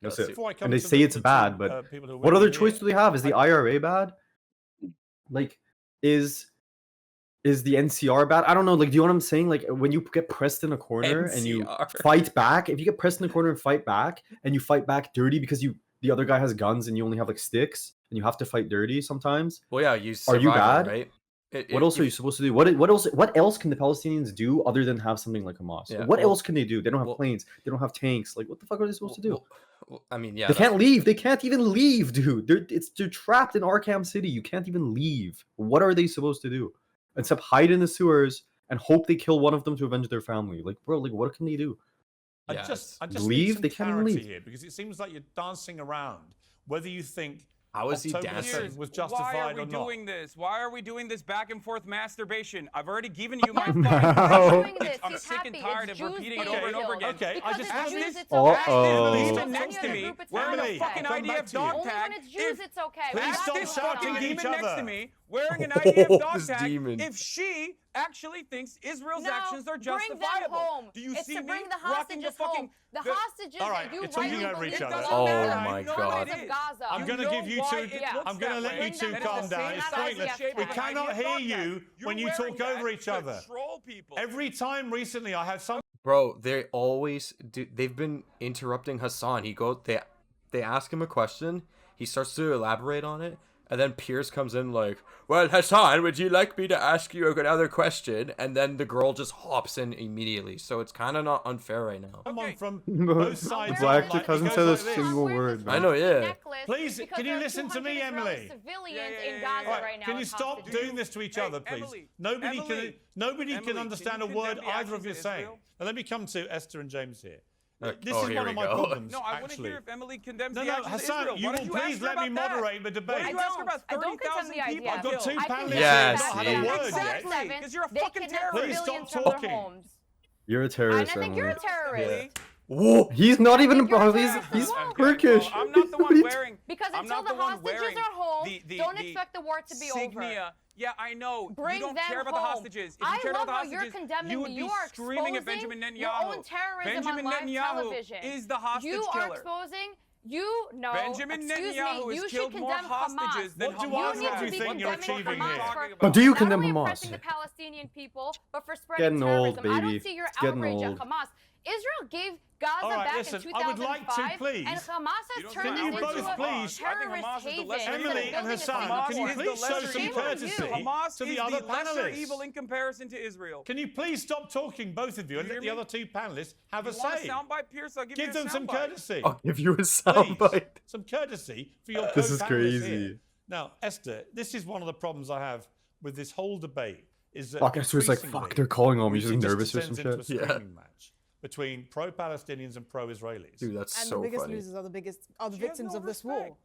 Speaker 3: That's
Speaker 4: That's
Speaker 3: it.
Speaker 6: Before I come
Speaker 3: And they
Speaker 6: to
Speaker 3: say
Speaker 6: the
Speaker 3: it's
Speaker 6: two,
Speaker 3: bad, but
Speaker 6: people who are
Speaker 3: what other
Speaker 6: waiting
Speaker 3: choice
Speaker 6: here,
Speaker 3: do they have? Is the IRA bad? Like, is the NCR bad? I don't know. Like, do you know what I'm saying? Like, when you get pressed in a corner and you
Speaker 4: NCR.
Speaker 3: fight back, if you get pressed in the corner and fight back, and you fight back dirty because the other guy has guns and you only have like sticks, and you have to fight dirty sometimes.
Speaker 4: Well, yeah, you
Speaker 3: Are you
Speaker 4: survival,
Speaker 3: bad?
Speaker 4: right?
Speaker 3: What else are you supposed to do? What else can the Palestinians do other than have something like Hamas?
Speaker 4: Yeah,
Speaker 3: What
Speaker 4: well-
Speaker 3: else can they do? They don't have
Speaker 4: well-
Speaker 3: planes. They don't have tanks. Like, what the fuck are they supposed to do?
Speaker 4: I mean, yeah.
Speaker 3: They can't leave. They can't even leave, dude. They're trapped in Arkham City. You can't even leave. What are they supposed to do? Except hide in the sewers and hope they kill one of them to avenge their family. Like, bro, like what can they do?
Speaker 6: I
Speaker 4: Yeah,
Speaker 6: just
Speaker 3: leave?
Speaker 6: need some
Speaker 3: They can't even
Speaker 6: clarity
Speaker 3: leave.
Speaker 6: here, because it seems like you're dancing around whether you think
Speaker 4: How is he
Speaker 6: October the
Speaker 4: dancing?
Speaker 6: 7th was
Speaker 1: Why
Speaker 6: justified
Speaker 1: are we
Speaker 6: or not.
Speaker 1: doing this? Why are we doing this back and forth masturbation? I've already given you my
Speaker 5: Yes,
Speaker 1: fucking
Speaker 5: he's doing this.
Speaker 1: I'm
Speaker 5: He's
Speaker 1: sick and
Speaker 5: happy.
Speaker 1: tired
Speaker 5: It's
Speaker 1: of
Speaker 5: Jews
Speaker 1: repeating it
Speaker 5: being
Speaker 1: over and over
Speaker 5: killed.
Speaker 1: again.
Speaker 6: Okay, I
Speaker 5: Because
Speaker 6: just
Speaker 5: it's
Speaker 6: want
Speaker 5: Jews,
Speaker 6: to-
Speaker 5: it's
Speaker 3: Uh-oh.
Speaker 5: okay.
Speaker 3: Oh.
Speaker 1: This
Speaker 5: When
Speaker 1: demon
Speaker 5: you're
Speaker 1: next to
Speaker 5: in a
Speaker 1: me
Speaker 5: group, it's
Speaker 1: wearing
Speaker 6: Emily,
Speaker 1: a fucking
Speaker 6: come back
Speaker 1: IDF
Speaker 6: to you.
Speaker 1: dog
Speaker 5: Only
Speaker 1: tag.
Speaker 5: when it's Jews, it's okay.
Speaker 6: Please
Speaker 5: When
Speaker 6: stop
Speaker 5: it's
Speaker 6: shouting
Speaker 5: not.
Speaker 6: at each
Speaker 1: demon next
Speaker 6: other.
Speaker 1: to me wearing an IDF dog
Speaker 4: This
Speaker 1: tag,
Speaker 4: demon.
Speaker 1: if she actually thinks Israel's
Speaker 5: No,
Speaker 1: actions are
Speaker 5: bring them
Speaker 1: justifiable.
Speaker 5: home.
Speaker 1: Do you
Speaker 5: It's
Speaker 1: see
Speaker 5: to
Speaker 1: me
Speaker 5: bring the
Speaker 1: rocking the
Speaker 5: hostages
Speaker 1: fucking
Speaker 5: home. The hostages
Speaker 6: All right,
Speaker 5: that you
Speaker 6: you're talking
Speaker 5: rightly
Speaker 6: over
Speaker 5: believe
Speaker 6: each other.
Speaker 5: belong
Speaker 4: Oh
Speaker 5: to the
Speaker 4: my
Speaker 1: You know
Speaker 4: God.
Speaker 1: what
Speaker 5: Jews
Speaker 1: it
Speaker 5: of
Speaker 1: is.
Speaker 5: Gaza.
Speaker 6: I'm going to
Speaker 1: know
Speaker 6: give you
Speaker 1: why
Speaker 6: two.
Speaker 1: it
Speaker 5: Yeah.
Speaker 1: looks
Speaker 6: I'm going to
Speaker 1: that
Speaker 6: let
Speaker 1: way.
Speaker 6: you two
Speaker 1: That is
Speaker 6: calm
Speaker 1: the
Speaker 6: down.
Speaker 1: same
Speaker 6: It's
Speaker 5: not
Speaker 6: pointless.
Speaker 5: IDF
Speaker 6: We
Speaker 5: tag.
Speaker 6: cannot
Speaker 1: IDF
Speaker 6: hear
Speaker 1: dog
Speaker 6: you
Speaker 1: tag.
Speaker 6: when you
Speaker 1: You're
Speaker 6: talk
Speaker 1: wearing
Speaker 6: over
Speaker 1: that
Speaker 6: each
Speaker 1: to
Speaker 6: other.
Speaker 1: troll people.
Speaker 6: Every time recently, I have some.
Speaker 4: Bro, they always do. They've been interrupting Hassan. They ask him a question. He starts to elaborate on it, and then Pierce comes in like, "Well, Hassan, would you like me to ask you another question?" And then the girl just hops in immediately. So it's kind of not unfair right now.
Speaker 6: Someone
Speaker 1: Okay.
Speaker 6: from both sides.
Speaker 3: Black
Speaker 6: of
Speaker 3: chick
Speaker 6: it
Speaker 3: hasn't
Speaker 6: goes
Speaker 3: said a
Speaker 6: like this.
Speaker 3: single
Speaker 5: I'm wearing
Speaker 3: word,
Speaker 5: this
Speaker 3: man.
Speaker 4: I know, yeah.
Speaker 5: necklace
Speaker 6: Please,
Speaker 5: because
Speaker 6: can you
Speaker 5: there are
Speaker 6: listen to
Speaker 5: 200
Speaker 6: me,
Speaker 5: Israeli
Speaker 6: Emily?
Speaker 5: civilians
Speaker 1: Yeah,
Speaker 5: in Gaza
Speaker 6: All right,
Speaker 5: right now.
Speaker 6: can you
Speaker 5: as
Speaker 6: stop
Speaker 5: hostages.
Speaker 6: doing this to each
Speaker 1: Hey,
Speaker 6: other, please?
Speaker 1: Emily,
Speaker 6: Nobody
Speaker 1: Emily,
Speaker 6: can
Speaker 1: Emily,
Speaker 6: understand
Speaker 1: can
Speaker 6: a
Speaker 1: you
Speaker 6: word
Speaker 1: condemn the
Speaker 6: either of you
Speaker 1: actions
Speaker 6: are
Speaker 1: of
Speaker 6: saying.
Speaker 1: Israel?
Speaker 6: Now let me come to Esther and James here. This
Speaker 4: oh,
Speaker 6: is
Speaker 4: here
Speaker 6: one
Speaker 4: we
Speaker 6: of my
Speaker 4: go.
Speaker 6: problems.
Speaker 1: No, I want to
Speaker 6: actually.
Speaker 1: hear if Emily condemns
Speaker 6: No,
Speaker 1: the
Speaker 6: no,
Speaker 1: actions of
Speaker 6: Hassan,
Speaker 1: Israel.
Speaker 6: you
Speaker 1: Why
Speaker 6: will
Speaker 1: don't you
Speaker 6: please
Speaker 1: ask her
Speaker 6: let me
Speaker 1: about that?
Speaker 6: moderate the
Speaker 1: Why
Speaker 6: debate.
Speaker 1: don't you ask her about
Speaker 5: I don't condemn
Speaker 1: 30,000
Speaker 5: the
Speaker 1: people
Speaker 5: idea.
Speaker 6: I've got two
Speaker 1: killed?
Speaker 5: I
Speaker 6: panelists
Speaker 5: condemn
Speaker 6: here
Speaker 4: Yes,
Speaker 5: the
Speaker 6: not
Speaker 5: fact
Speaker 6: had a
Speaker 5: that
Speaker 6: word
Speaker 5: on
Speaker 6: yet.
Speaker 5: October 7th,
Speaker 1: Because you're a
Speaker 5: they
Speaker 1: fucking
Speaker 5: kidnapped
Speaker 1: terrorist.
Speaker 6: Please
Speaker 5: civilians
Speaker 6: stop
Speaker 5: from their
Speaker 6: talking.
Speaker 5: homes.
Speaker 3: You're a
Speaker 5: And
Speaker 3: terrorist,
Speaker 5: I think
Speaker 3: Emily.
Speaker 5: you're a terrorist.
Speaker 4: Whoa.
Speaker 3: He's not even.
Speaker 5: think you're a
Speaker 3: He's
Speaker 5: terrorist.
Speaker 3: Turkish.
Speaker 1: Well, I'm not the one wearing.
Speaker 5: Because
Speaker 1: I'm
Speaker 5: until
Speaker 1: not
Speaker 5: the
Speaker 1: the one
Speaker 5: hostages
Speaker 1: wearing
Speaker 5: are home,
Speaker 1: the
Speaker 5: don't expect the war to be over.
Speaker 1: Signia. Yeah, I know.
Speaker 5: Bring
Speaker 1: you don't
Speaker 5: them
Speaker 1: care about
Speaker 5: home.
Speaker 1: the hostages. If you
Speaker 5: I
Speaker 1: cared
Speaker 5: love
Speaker 1: about
Speaker 5: how
Speaker 1: the
Speaker 5: you're
Speaker 1: hostages,
Speaker 5: condemning
Speaker 1: you would
Speaker 5: me.
Speaker 1: be
Speaker 5: You are
Speaker 1: screaming at
Speaker 5: exposing
Speaker 1: Benjamin
Speaker 5: your
Speaker 1: Netanyahu.
Speaker 5: own terrorism
Speaker 1: Benjamin
Speaker 5: on live
Speaker 1: Netanyahu
Speaker 5: television.
Speaker 1: is the hostage
Speaker 5: You are
Speaker 1: killer.
Speaker 5: exposing.
Speaker 1: Benjamin
Speaker 5: excuse
Speaker 1: Netanyahu
Speaker 5: me,
Speaker 1: has
Speaker 5: you
Speaker 1: killed
Speaker 5: should
Speaker 1: more
Speaker 5: condemn
Speaker 1: hostages
Speaker 5: Hamas.
Speaker 1: than
Speaker 6: What do
Speaker 1: Hamas
Speaker 6: I
Speaker 5: You need
Speaker 6: have
Speaker 5: to
Speaker 6: to
Speaker 5: be
Speaker 6: think you're
Speaker 5: condemning
Speaker 6: achieving
Speaker 5: Hamas
Speaker 6: here?
Speaker 5: for
Speaker 3: But do you
Speaker 5: not
Speaker 3: condemn
Speaker 5: only
Speaker 3: Hamas?
Speaker 5: oppressing the Palestinian people, but for spreading
Speaker 3: getting old,
Speaker 5: terrorism. I
Speaker 3: baby.
Speaker 5: don't see your
Speaker 3: It's getting
Speaker 5: outrage
Speaker 3: old.
Speaker 5: at Hamas. Israel gave Gaza
Speaker 6: All right,
Speaker 5: back
Speaker 6: listen,
Speaker 5: in
Speaker 6: I would
Speaker 5: 2005,
Speaker 6: like to, please.
Speaker 5: and Hamas
Speaker 1: You
Speaker 5: has
Speaker 1: don't
Speaker 5: turned
Speaker 1: think
Speaker 5: this
Speaker 6: Can you
Speaker 5: into
Speaker 6: both
Speaker 5: a
Speaker 6: please?
Speaker 1: I think
Speaker 5: terrorist
Speaker 1: Hamas is the
Speaker 5: haven.
Speaker 1: lesser
Speaker 5: instead of
Speaker 1: evil.
Speaker 6: Emily and
Speaker 5: building a
Speaker 6: Hassan,
Speaker 5: single
Speaker 1: Hamas
Speaker 6: can you
Speaker 1: is
Speaker 5: wall.
Speaker 6: please
Speaker 1: the
Speaker 6: show
Speaker 1: lesser
Speaker 6: some
Speaker 5: Shame
Speaker 1: evil.
Speaker 5: on
Speaker 6: courtesy
Speaker 5: you.
Speaker 1: Hamas
Speaker 6: to
Speaker 1: is
Speaker 6: the
Speaker 1: the
Speaker 6: other
Speaker 1: lesser
Speaker 6: panelists?
Speaker 1: evil in comparison to Israel.
Speaker 6: Can you please stop talking, both of you, and
Speaker 1: You
Speaker 6: let the
Speaker 1: hear me?
Speaker 6: other two panelists have a
Speaker 1: You want a
Speaker 6: say?
Speaker 1: soundbite, Pierce? I'll give
Speaker 6: Give
Speaker 1: you a
Speaker 6: them some
Speaker 1: soundbite.
Speaker 6: courtesy.
Speaker 4: I'll give you a
Speaker 6: Please,
Speaker 4: soundbite.
Speaker 6: some courtesy for your
Speaker 3: This is
Speaker 6: co-panelists
Speaker 3: crazy.
Speaker 6: here. Now, Esther, this is one of the problems I have with this whole debate. Is that
Speaker 3: Fuck, Esther's like, fuck,
Speaker 6: increasingly
Speaker 3: they're calling on me.
Speaker 6: we
Speaker 3: She's
Speaker 6: see just
Speaker 3: nervous or some
Speaker 6: descends into
Speaker 3: shit.
Speaker 6: a
Speaker 4: Yeah.
Speaker 6: screaming match between pro-Palestinians and pro-Israelis.
Speaker 4: Dude, that's
Speaker 9: And
Speaker 4: so
Speaker 9: the biggest
Speaker 4: funny.
Speaker 9: losers are the
Speaker 1: She has
Speaker 9: victims
Speaker 1: no
Speaker 9: of this
Speaker 1: respect.
Speaker 9: war.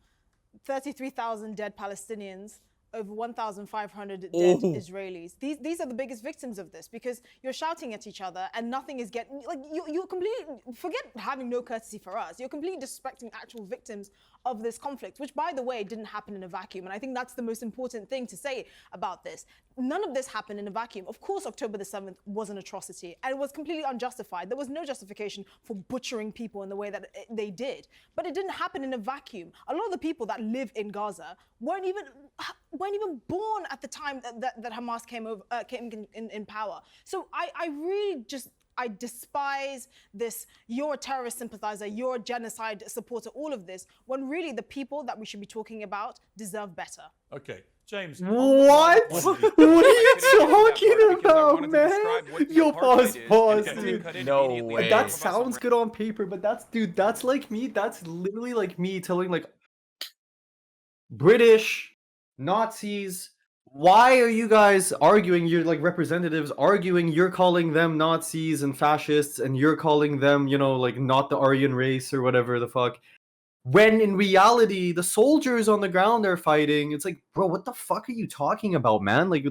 Speaker 9: 33,000 dead Palestinians,
Speaker 2: over 1,500 dead
Speaker 4: Oh.
Speaker 2: Israelis. These are the biggest victims of this because you're shouting at each other and nothing is getting, like, you're completely, forget having no courtesy for us. You're completely disrespecting actual victims of this conflict, which, by the way, didn't happen in a vacuum. And I think that's the most important thing to say about this. None of this happened in a vacuum. Of course, October the 7th was an atrocity and it was completely unjustified. There was no justification for butchering people in the way that they did. But it didn't happen in a vacuum. A lot of the people that live in Gaza weren't even born at the time that Hamas came in power. So I really just, I despise this, you're a terrorist sympathizer, you're a genocide supporter, all of this, when really the people that we should be talking about deserve better.
Speaker 6: Okay, James.
Speaker 3: What? What are you talking about, man? Yo, pause, dude.
Speaker 4: No way.
Speaker 3: That sounds good on paper, but that's like me. That's literally like me telling like British Nazis, why are you guys arguing? You're like representatives arguing. You're calling them Nazis and fascists, and you're calling them, you know, like not the Aryan race or whatever the fuck. When in reality, the soldiers on the ground are fighting. It's like, bro, what the fuck are you talking about, man? Like,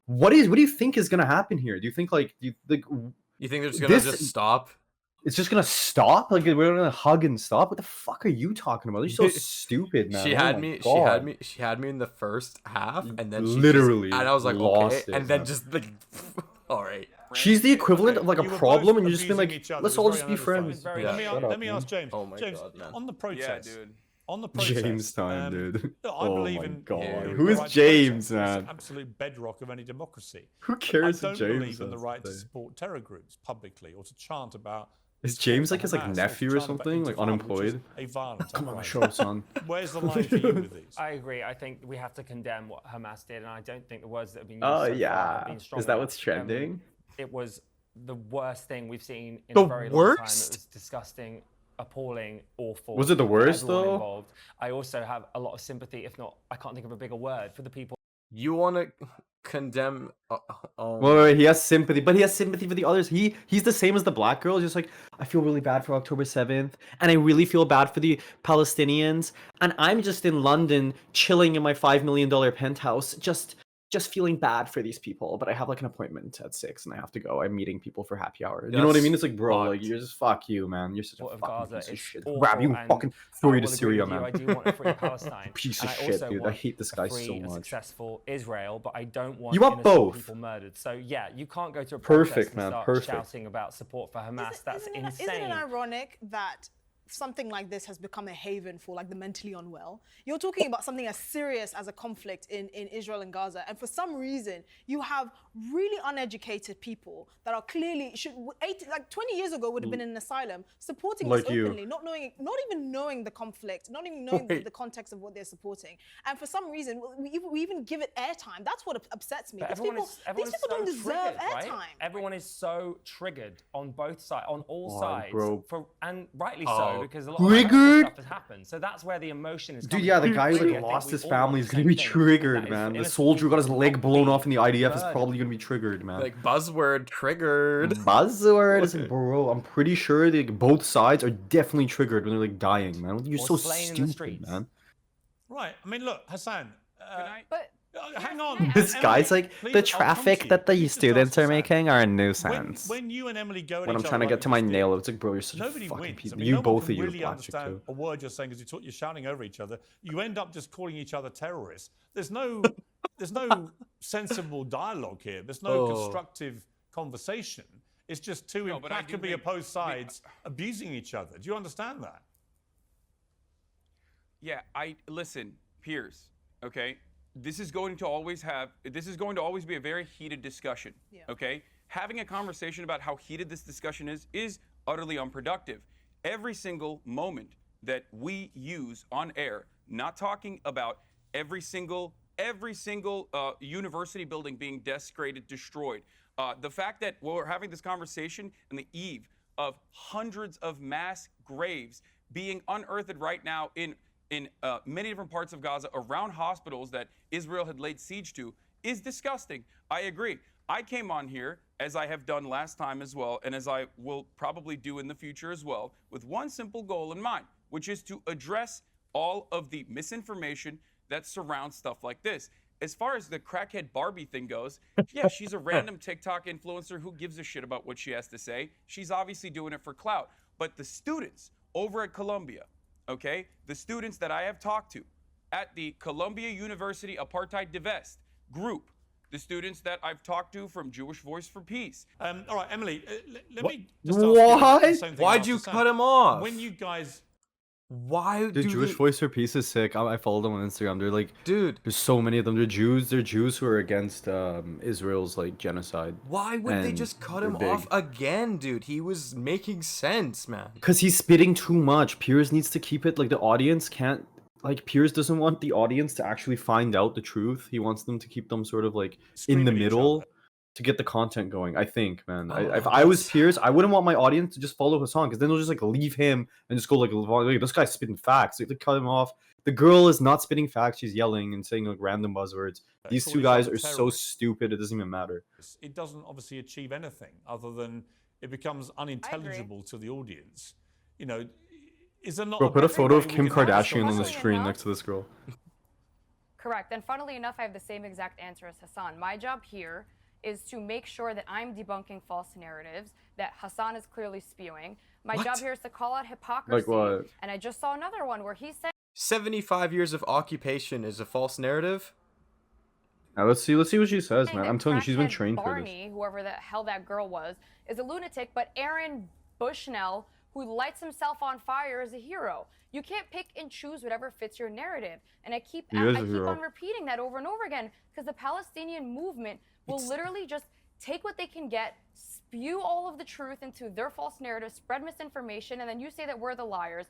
Speaker 3: what do you think is gonna happen here? Do you think
Speaker 4: you think they're just gonna just stop?
Speaker 3: It's just gonna stop? Like we're gonna hug and stop? What the fuck are you talking about? You're so stupid, man.
Speaker 4: She had me in the first half, and then she
Speaker 3: literally
Speaker 4: and I was like,
Speaker 3: lost
Speaker 4: okay,
Speaker 3: it,
Speaker 4: and then
Speaker 3: man.
Speaker 4: just like, all right.
Speaker 3: She's the equivalent of like a
Speaker 6: You were
Speaker 3: problem,
Speaker 6: both
Speaker 3: and you've just been like,
Speaker 6: abusing each other.
Speaker 3: let's
Speaker 6: It
Speaker 3: all
Speaker 6: was
Speaker 3: just be
Speaker 6: very
Speaker 3: friends.
Speaker 6: unedified.
Speaker 4: Yeah,
Speaker 6: Let me ask James.
Speaker 4: Oh my
Speaker 6: James,
Speaker 4: God, man.
Speaker 6: on the protest.
Speaker 1: Yeah, dude.
Speaker 6: On the protest.
Speaker 3: James time, dude.
Speaker 6: Look, I
Speaker 3: Oh
Speaker 6: believe
Speaker 3: my
Speaker 6: in
Speaker 3: God.
Speaker 6: in
Speaker 3: Who
Speaker 6: the
Speaker 3: is
Speaker 6: right to
Speaker 3: James,
Speaker 6: protest. It's
Speaker 3: man?
Speaker 6: the absolute bedrock of any democracy.
Speaker 3: Who cares
Speaker 6: I
Speaker 3: if
Speaker 6: don't
Speaker 3: James
Speaker 6: believe in the
Speaker 3: has
Speaker 6: right to
Speaker 3: say?
Speaker 6: support terror groups publicly or to chant about.
Speaker 3: Is
Speaker 6: support
Speaker 3: James
Speaker 6: for
Speaker 3: like his like
Speaker 6: Hamas,
Speaker 3: nephew
Speaker 6: to
Speaker 3: or
Speaker 6: chant about
Speaker 3: something, like
Speaker 6: Intifada, which is
Speaker 3: unemployed?
Speaker 6: A violent
Speaker 3: Come on,
Speaker 6: uprising.
Speaker 3: show son.
Speaker 6: Where's the line for you with these?
Speaker 8: I agree. I think we have to condemn what Hamas did, and I don't think the words that have been used
Speaker 3: Oh
Speaker 8: so far
Speaker 3: yeah,
Speaker 8: have been strong
Speaker 3: is that
Speaker 8: enough.
Speaker 3: what's trending?
Speaker 8: It was the worst thing we've seen in
Speaker 4: The
Speaker 8: a very long time. It
Speaker 4: worst?
Speaker 8: was disgusting, appalling, awful.
Speaker 3: Was it the
Speaker 8: for
Speaker 3: worst,
Speaker 8: everyone
Speaker 3: though?
Speaker 8: Involved. I also have a lot of sympathy, if not, I can't think of a bigger word, for the people.
Speaker 4: You want to condemn?
Speaker 3: Well, he has sympathy, but he has sympathy for the others. He's the same as the black girl. Just like, I feel really bad for October 7th, and I really feel bad for the Palestinians, and I'm just in London chilling in my $5 million penthouse, just feeling bad for these people. But I have like an appointment at 6, and I have to go. I'm meeting people for happy hour. You know what I mean? It's like, bro, like you're just fuck you, man. You're such a
Speaker 8: Of
Speaker 3: fucking
Speaker 8: Gaza
Speaker 3: piece of
Speaker 8: is
Speaker 3: shit.
Speaker 8: awful,
Speaker 3: Grab you,
Speaker 8: and
Speaker 3: fucking throw
Speaker 8: I
Speaker 3: you to
Speaker 8: will agree
Speaker 3: Syria,
Speaker 8: with you.
Speaker 3: man.
Speaker 8: I do want a free Palestine.
Speaker 3: Piece
Speaker 8: and
Speaker 3: of
Speaker 8: I
Speaker 3: shit,
Speaker 8: also
Speaker 3: dude. I
Speaker 8: want
Speaker 3: hate this
Speaker 8: a
Speaker 3: guy
Speaker 8: free
Speaker 3: so
Speaker 8: and
Speaker 3: much.
Speaker 8: successful Israel, but I don't want
Speaker 3: You want
Speaker 8: innocent
Speaker 3: both.
Speaker 8: people murdered. So yeah, you can't go to a
Speaker 3: Perfect,
Speaker 8: protest and
Speaker 3: man,
Speaker 8: start
Speaker 3: perfect.
Speaker 8: shouting about support for Hamas. That's insane.
Speaker 2: Isn't it ironic that something like this has become a haven for like the mentally unwell? You're talking about something as serious as a conflict in Israel and Gaza, and for some reason you have really uneducated people that are clearly like 20 years ago would have been in an asylum supporting
Speaker 3: Like
Speaker 2: this
Speaker 3: you.
Speaker 2: openly, not even knowing the conflict, not even knowing the context of what they're supporting, and for some reason we even give it airtime. That's what upsets me.
Speaker 8: But
Speaker 2: These
Speaker 8: everyone
Speaker 2: people,
Speaker 8: is
Speaker 2: these people don't
Speaker 8: so
Speaker 2: deserve
Speaker 8: triggered, right?
Speaker 2: airtime.
Speaker 8: Everyone is so triggered on both sides, on all
Speaker 3: God,
Speaker 8: sides,
Speaker 3: bro.
Speaker 8: and rightly
Speaker 4: Oh.
Speaker 8: so, because a lot of
Speaker 3: Triggered?
Speaker 8: stuff has happened. So that's where the emotion is
Speaker 3: Dude,
Speaker 8: coming
Speaker 3: yeah, the
Speaker 8: from.
Speaker 3: guy who
Speaker 8: Really, I
Speaker 3: like
Speaker 8: think
Speaker 3: lost
Speaker 8: we
Speaker 3: his
Speaker 8: all want
Speaker 3: family is
Speaker 8: the
Speaker 3: gonna
Speaker 8: same
Speaker 3: be
Speaker 8: thing, and
Speaker 3: triggered,
Speaker 8: that is
Speaker 3: man. The
Speaker 8: innocent
Speaker 3: soldier who got his
Speaker 8: people
Speaker 3: leg
Speaker 8: not
Speaker 3: blown
Speaker 8: be
Speaker 3: off in the IDF is
Speaker 8: murdered.
Speaker 3: probably gonna be triggered, man.
Speaker 4: Like buzzword triggered.
Speaker 3: Buzzword is bro. I'm pretty sure both sides are definitely triggered when they're like dying, man. You're
Speaker 8: Or
Speaker 3: so
Speaker 8: slain in the
Speaker 3: stupid,
Speaker 8: streets.
Speaker 3: man.
Speaker 6: Right. I mean, look, Hassan.
Speaker 5: But
Speaker 6: Hang on.
Speaker 3: This
Speaker 6: Emily,
Speaker 3: guy's like,
Speaker 6: please,
Speaker 3: the
Speaker 6: I'll come to
Speaker 3: traffic
Speaker 6: you.
Speaker 3: that the
Speaker 6: Please just
Speaker 3: students
Speaker 6: ask
Speaker 3: are
Speaker 6: Hassan.
Speaker 3: making are a nuisance.
Speaker 6: When you and Emily go at
Speaker 3: When I'm
Speaker 6: each
Speaker 3: trying to
Speaker 6: other
Speaker 3: get to
Speaker 6: like
Speaker 3: my
Speaker 6: this,
Speaker 3: nail, it's like, bro, you're such
Speaker 6: nobody
Speaker 3: a fucking
Speaker 6: wins.
Speaker 3: piece.
Speaker 6: I mean,
Speaker 3: You
Speaker 6: no one
Speaker 3: both
Speaker 6: can
Speaker 3: of you are
Speaker 6: really
Speaker 3: black chick
Speaker 6: understand
Speaker 3: too.
Speaker 6: a word you're saying because you're shouting over each other. You end up just calling each other terrorists. There's no sensible dialogue here. There's no constructive conversation. It's just two
Speaker 1: No, but I do
Speaker 6: implacably
Speaker 1: think
Speaker 6: opposed sides abusing each other. Do you understand that?
Speaker 1: Yeah, listen, Piers, okay? This is going to always be a very heated discussion, okay? Having a conversation about how heated this discussion is utterly unproductive. Every single moment that we use on air, not talking about every single university building being desecrated, destroyed. The fact that we're having this conversation on the eve of hundreds of mass graves being unearthed right now in many different parts of Gaza around hospitals that Israel had laid siege to is disgusting. I agree. I came on here, as I have done last time as well, and as I will probably do in the future as well, with one simple goal in mind, which is to address all of the misinformation that surrounds stuff like this. as far as the crackhead Barbie thing goes, yeah, she's a random TikTok influencer who gives a shit about what she has to say. She's obviously doing it for clout. But the students over at Columbia, okay, the students that I have talked to at the Columbia University Apartheid Divest group, the students that I've talked to from Jewish Voice for Peace.
Speaker 6: All right, Emily, let me just ask you the same thing
Speaker 4: Why'd
Speaker 6: I
Speaker 4: you
Speaker 6: asked
Speaker 4: cut
Speaker 6: Hassan.
Speaker 4: him off?
Speaker 6: When you guys...
Speaker 4: Why
Speaker 3: The
Speaker 4: do
Speaker 3: Jewish
Speaker 4: they-
Speaker 3: Voice for Peace is sick. I follow them on Instagram. They're like,
Speaker 4: Dude,
Speaker 3: there's so many of them. They're Jews. They're Jews who are against Israel's like genocide.
Speaker 4: why would they
Speaker 3: And
Speaker 4: just cut
Speaker 3: they're
Speaker 4: him
Speaker 3: big.
Speaker 4: off again, dude? He was making sense, man.
Speaker 3: Because he's spitting too much. Piers needs to keep it like the audience can't. Like Piers doesn't want the audience to actually find out the truth. He wants them to keep them sort of like in the
Speaker 6: Scream at each
Speaker 3: middle
Speaker 6: other.
Speaker 3: to get the content going. I think, man. If
Speaker 4: Oh,
Speaker 3: I was
Speaker 4: that's-
Speaker 3: Piers, I wouldn't want my audience to just follow his song because then they'll just like leave him and just go like this guy's spitting facts. Like, they cut him off. The girl is not spitting facts. She's yelling and saying like random buzzwords. These
Speaker 6: call
Speaker 3: two
Speaker 6: each
Speaker 3: guys
Speaker 6: other
Speaker 3: are so
Speaker 6: terrorists.
Speaker 3: stupid. It doesn't even matter.
Speaker 6: It doesn't obviously achieve anything other than it becomes unintelligible to the audience. You know, is there not
Speaker 3: Bro, put a
Speaker 6: better
Speaker 3: photo
Speaker 6: way
Speaker 3: of
Speaker 6: we
Speaker 3: Kim
Speaker 6: can have this
Speaker 3: Kardashian on the
Speaker 6: conversation?
Speaker 3: screen
Speaker 5: enough-
Speaker 3: next to this girl.
Speaker 5: Correct. And funnily enough, I have the same exact answer as Hassan. My job here is to make sure that I'm debunking false narratives that Hassan is clearly spewing. My
Speaker 4: What?
Speaker 5: job here is to call out hypocrisy.
Speaker 3: what?
Speaker 5: And I just saw another one where he said
Speaker 4: 75 years of occupation is a false narrative?
Speaker 3: Now let's see what she says,
Speaker 5: saying
Speaker 3: man.
Speaker 5: that
Speaker 3: I'm telling you, she's been
Speaker 5: crackhead
Speaker 3: trained for this.
Speaker 5: Barney, whoever the hell that girl was, is a lunatic, but Aaron Bushnell, who lights himself on fire, is a hero. You can't pick and choose whatever fits your narrative. And I keep
Speaker 3: He is a
Speaker 5: keep
Speaker 3: hero.
Speaker 5: on repeating that over and over again because the Palestinian movement will literally just take what they can get, spew all of the truth into their false narrative, spread misinformation, and then you say that we're the liars.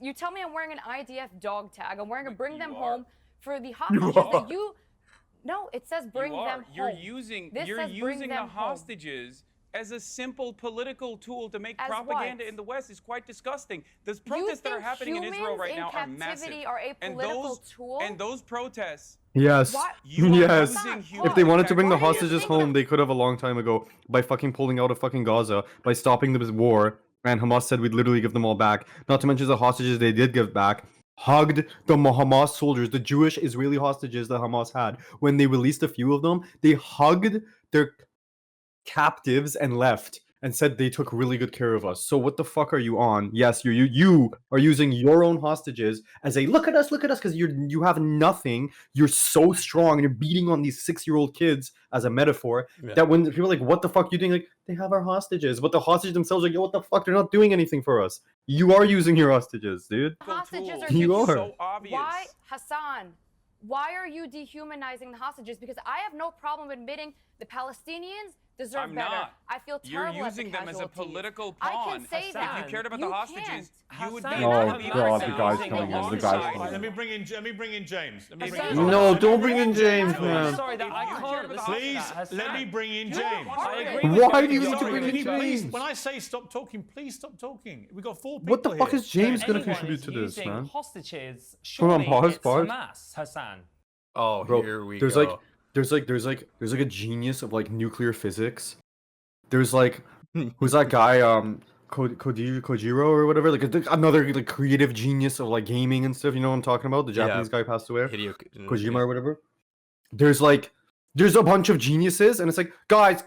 Speaker 5: You tell me I'm wearing an IDF dog tag. I'm wearing a bring them home for the hostages that you... No, it says bring
Speaker 1: You are.
Speaker 5: them home.
Speaker 1: You're using
Speaker 5: This
Speaker 1: you're
Speaker 5: says bring
Speaker 1: using the
Speaker 5: them home.
Speaker 1: hostages as a simple political tool to make
Speaker 5: As
Speaker 1: propaganda
Speaker 5: what?
Speaker 1: in the West is quite disgusting. The
Speaker 5: You
Speaker 1: protests that are
Speaker 5: think
Speaker 1: happening in Israel
Speaker 5: humans
Speaker 1: right
Speaker 5: in
Speaker 1: now are massive.
Speaker 5: captivity are a
Speaker 1: and
Speaker 5: political
Speaker 1: those
Speaker 5: tool?
Speaker 1: and those protests,
Speaker 3: Yes.
Speaker 5: Why-
Speaker 1: you are
Speaker 3: Yes.
Speaker 1: using
Speaker 5: If
Speaker 1: human
Speaker 3: If they wanted to bring the
Speaker 5: Why do you
Speaker 3: hostages
Speaker 5: think
Speaker 3: home, they could have a long time ago by fucking pulling out of fucking Gaza, by stopping this war. And Hamas said we'd literally give them all back. Not to mention the hostages they did give back. Hugged the Hamas soldiers, the Jewish Israeli hostages that Hamas had. When they released a few of them, they hugged their captives and left and said they took really good care of us. So what the fuck are you on? Yes, you are using your own hostages as a look at us, because you have nothing. You're so strong and you're beating on these 6-year-old kids as a metaphor.
Speaker 4: Yeah.
Speaker 3: That when people are like, what the fuck you doing? Like, they have our hostages. But the hostages themselves are like, yo, what the fuck? They're not doing anything for us. You are using your hostages, dude.
Speaker 5: Hostages
Speaker 1: tool.
Speaker 5: are
Speaker 3: You
Speaker 1: It's
Speaker 3: are.
Speaker 1: so obvious.
Speaker 5: Why, Hassan? Why are you dehumanizing the hostages? Because I have no problem admitting the Palestinians deserve
Speaker 1: I'm
Speaker 5: better.
Speaker 1: not.
Speaker 5: I feel
Speaker 1: You're
Speaker 5: terrible
Speaker 1: using
Speaker 5: at the
Speaker 1: them as a
Speaker 5: casualties.
Speaker 1: political
Speaker 5: I
Speaker 1: pawn.
Speaker 5: can say
Speaker 8: Hassan,
Speaker 5: that.
Speaker 1: If you cared about
Speaker 5: You
Speaker 1: the hostages, you would be
Speaker 8: Hassan,
Speaker 3: Oh,
Speaker 1: in
Speaker 3: God,
Speaker 1: the
Speaker 3: the guy's coming in, the guy's
Speaker 6: All right,
Speaker 3: coming
Speaker 6: let me bring in James. Let me
Speaker 1: If
Speaker 6: bring
Speaker 1: you-
Speaker 6: in
Speaker 3: No,
Speaker 6: James.
Speaker 3: don't bring in James,
Speaker 5: I'm
Speaker 3: man.
Speaker 8: Sorry, that I
Speaker 1: If you
Speaker 8: can't
Speaker 1: care about the
Speaker 8: listen to
Speaker 6: Please,
Speaker 8: that, Hassan.
Speaker 6: let me bring in
Speaker 5: You're
Speaker 6: James.
Speaker 5: horrible.
Speaker 8: I agree with
Speaker 3: Why
Speaker 8: you.
Speaker 3: do you need to
Speaker 6: Sorry,
Speaker 3: bring
Speaker 6: can
Speaker 3: in
Speaker 6: you please,
Speaker 3: James?
Speaker 6: when I say stop talking, please stop talking. We've got 4 people
Speaker 3: What the fuck
Speaker 6: here.
Speaker 3: is James gonna
Speaker 8: Anyone
Speaker 3: contribute
Speaker 8: is
Speaker 3: to this,
Speaker 8: using
Speaker 3: man?
Speaker 8: hostages.
Speaker 3: Hold on,
Speaker 8: Surely
Speaker 3: pause,
Speaker 8: it's
Speaker 3: pause.
Speaker 8: Hamas, Hassan.
Speaker 4: Oh,
Speaker 3: Bro,
Speaker 4: here we
Speaker 3: there's
Speaker 4: go.
Speaker 3: like there's like a genius of like nuclear physics. There's like who's that guy Kojiro or whatever, like another like creative genius of like gaming and stuff. You know what I'm talking about? The
Speaker 4: Yeah.
Speaker 3: Japanese guy passed away,
Speaker 4: Hideo
Speaker 3: Kojima or whatever. There's a bunch of geniuses, and it's like guys.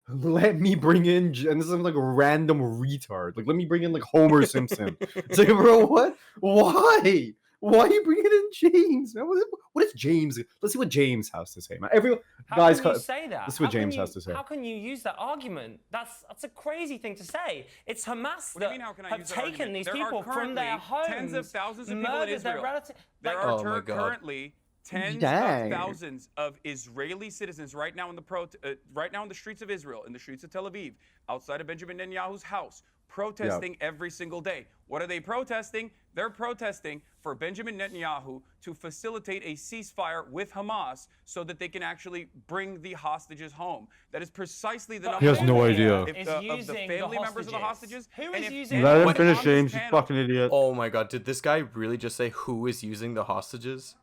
Speaker 3: Let me bring in, and this is like a random retard. Like, let me bring in like Homer Simpson. It's like, bro, what? Why? Why are you bringing in James? Man? What is James? Let's see what James has to say, man. Everyone,
Speaker 8: How
Speaker 3: guys,
Speaker 8: can you say that?
Speaker 3: this is what
Speaker 8: How can
Speaker 3: James
Speaker 8: you-
Speaker 3: has to say.
Speaker 8: How can you use that argument? That's a crazy thing to say. It's Hamas
Speaker 1: What do you
Speaker 8: that
Speaker 1: mean, how can I
Speaker 8: have
Speaker 1: use that
Speaker 8: taken
Speaker 1: argument?
Speaker 8: these
Speaker 1: There are
Speaker 8: people from their
Speaker 1: currently
Speaker 8: homes,
Speaker 1: tens of thousands of people in
Speaker 8: murdered
Speaker 1: Israel.
Speaker 8: their relatives.
Speaker 1: There
Speaker 8: Like,
Speaker 1: are
Speaker 4: Oh my God.
Speaker 1: currently tens
Speaker 3: Dang.
Speaker 1: of thousands of Israeli citizens right now in the streets of Israel, in the streets of Tel Aviv, outside of Benjamin Netanyahu's house, protesting every single day. What are they protesting? They're protesting for Benjamin Netanyahu to facilitate a ceasefire with Hamas so that they can actually bring the hostages home. That is precisely the
Speaker 8: But
Speaker 1: number
Speaker 3: He has
Speaker 1: one
Speaker 3: no
Speaker 1: thing.
Speaker 3: idea.
Speaker 1: If
Speaker 8: Is
Speaker 1: the, of the
Speaker 8: using
Speaker 1: family
Speaker 8: the
Speaker 1: members of the hostages.
Speaker 8: Who
Speaker 1: and
Speaker 8: is
Speaker 1: if
Speaker 8: using
Speaker 1: anyone
Speaker 3: Let him
Speaker 1: on
Speaker 3: finish,
Speaker 1: this
Speaker 3: James. You
Speaker 1: panel-
Speaker 3: fucking idiot.
Speaker 4: Oh my god, did this guy really just say who is using the hostages?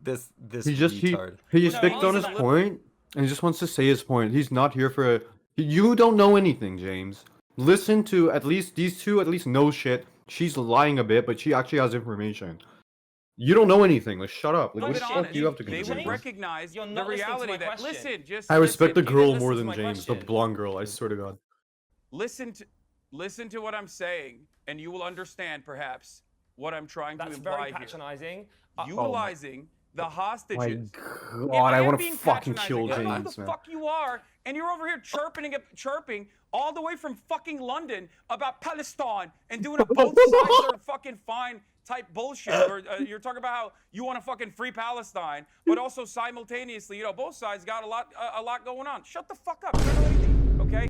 Speaker 4: This
Speaker 3: He just
Speaker 4: retard.
Speaker 3: he just
Speaker 8: No,
Speaker 3: sticked on his
Speaker 8: answer that.
Speaker 3: point, and he just wants to say his point. He's not here for a. You don't know anything, James. Listen to at least these two. At least know shit. She's lying a bit, but she actually has information. You don't know anything. Like, shut up. Like,
Speaker 1: I'll
Speaker 3: what
Speaker 1: be
Speaker 3: the fuck
Speaker 1: honest,
Speaker 3: do you have to
Speaker 1: they
Speaker 3: contribute?
Speaker 1: would recognize
Speaker 8: You're
Speaker 1: the
Speaker 8: not listening to
Speaker 1: reality
Speaker 8: my
Speaker 1: that.
Speaker 8: question.
Speaker 1: Listen, just
Speaker 3: I respect the
Speaker 1: listen,
Speaker 3: girl
Speaker 8: listen
Speaker 3: more
Speaker 8: to
Speaker 3: than
Speaker 8: my
Speaker 3: James, the
Speaker 8: question.
Speaker 3: blonde girl. I swear to God.
Speaker 1: listen to what I'm saying, and you will understand perhaps what I'm trying
Speaker 8: That's
Speaker 1: to imply
Speaker 8: very
Speaker 1: here.
Speaker 8: patronizing.
Speaker 1: Utilizing the
Speaker 3: My
Speaker 1: hostages.
Speaker 3: God,
Speaker 1: Yeah,
Speaker 3: I
Speaker 1: am
Speaker 3: want to
Speaker 1: being
Speaker 3: fucking
Speaker 1: patronizing.
Speaker 3: kill
Speaker 1: I don't know who
Speaker 3: James,
Speaker 1: the
Speaker 3: man.
Speaker 1: fuck you are, and you're over here chirping all the way from fucking London about Palestine and doing a both sides are fucking fine type bullshit. Or you're talking about how you want to fucking free Palestine, but also simultaneously, both sides got a lot going on. Shut the fuck up. You don't know anything, okay?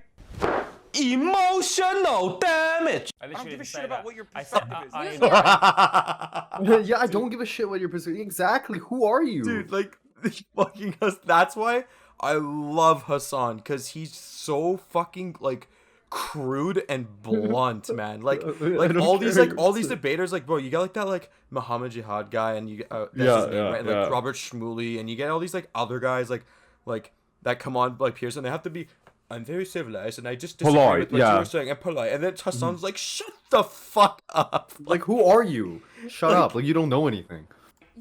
Speaker 9: Emotional damage.
Speaker 1: I don't give a shit about what your
Speaker 8: I said-
Speaker 1: perspective is.
Speaker 3: Yeah, I don't give a shit what your perspective. Exactly. Who are you,
Speaker 4: Dude, like, fucking that's why I love Hassan, because he's so fucking, like, crude and blunt, man. Like
Speaker 3: I don't
Speaker 4: all these
Speaker 3: care
Speaker 4: like
Speaker 3: what
Speaker 4: all
Speaker 3: you
Speaker 4: these
Speaker 3: say.
Speaker 4: debaters, like, bro, you get like that like Muhammad Jihad guy, and you that's
Speaker 3: Yeah,
Speaker 4: his name,
Speaker 3: yeah,
Speaker 4: right?
Speaker 3: yeah.
Speaker 4: Like Robert Shmuley, and you get all these like other guys like that come on like Pearson. They have to be, I'm very civilized and I just disagree
Speaker 3: Polite,
Speaker 4: with what
Speaker 3: yeah.
Speaker 4: you were saying, and polite. And then Hassan's like, shut the fuck up.
Speaker 3: Like, who are you? Shut up. Like, you don't know anything.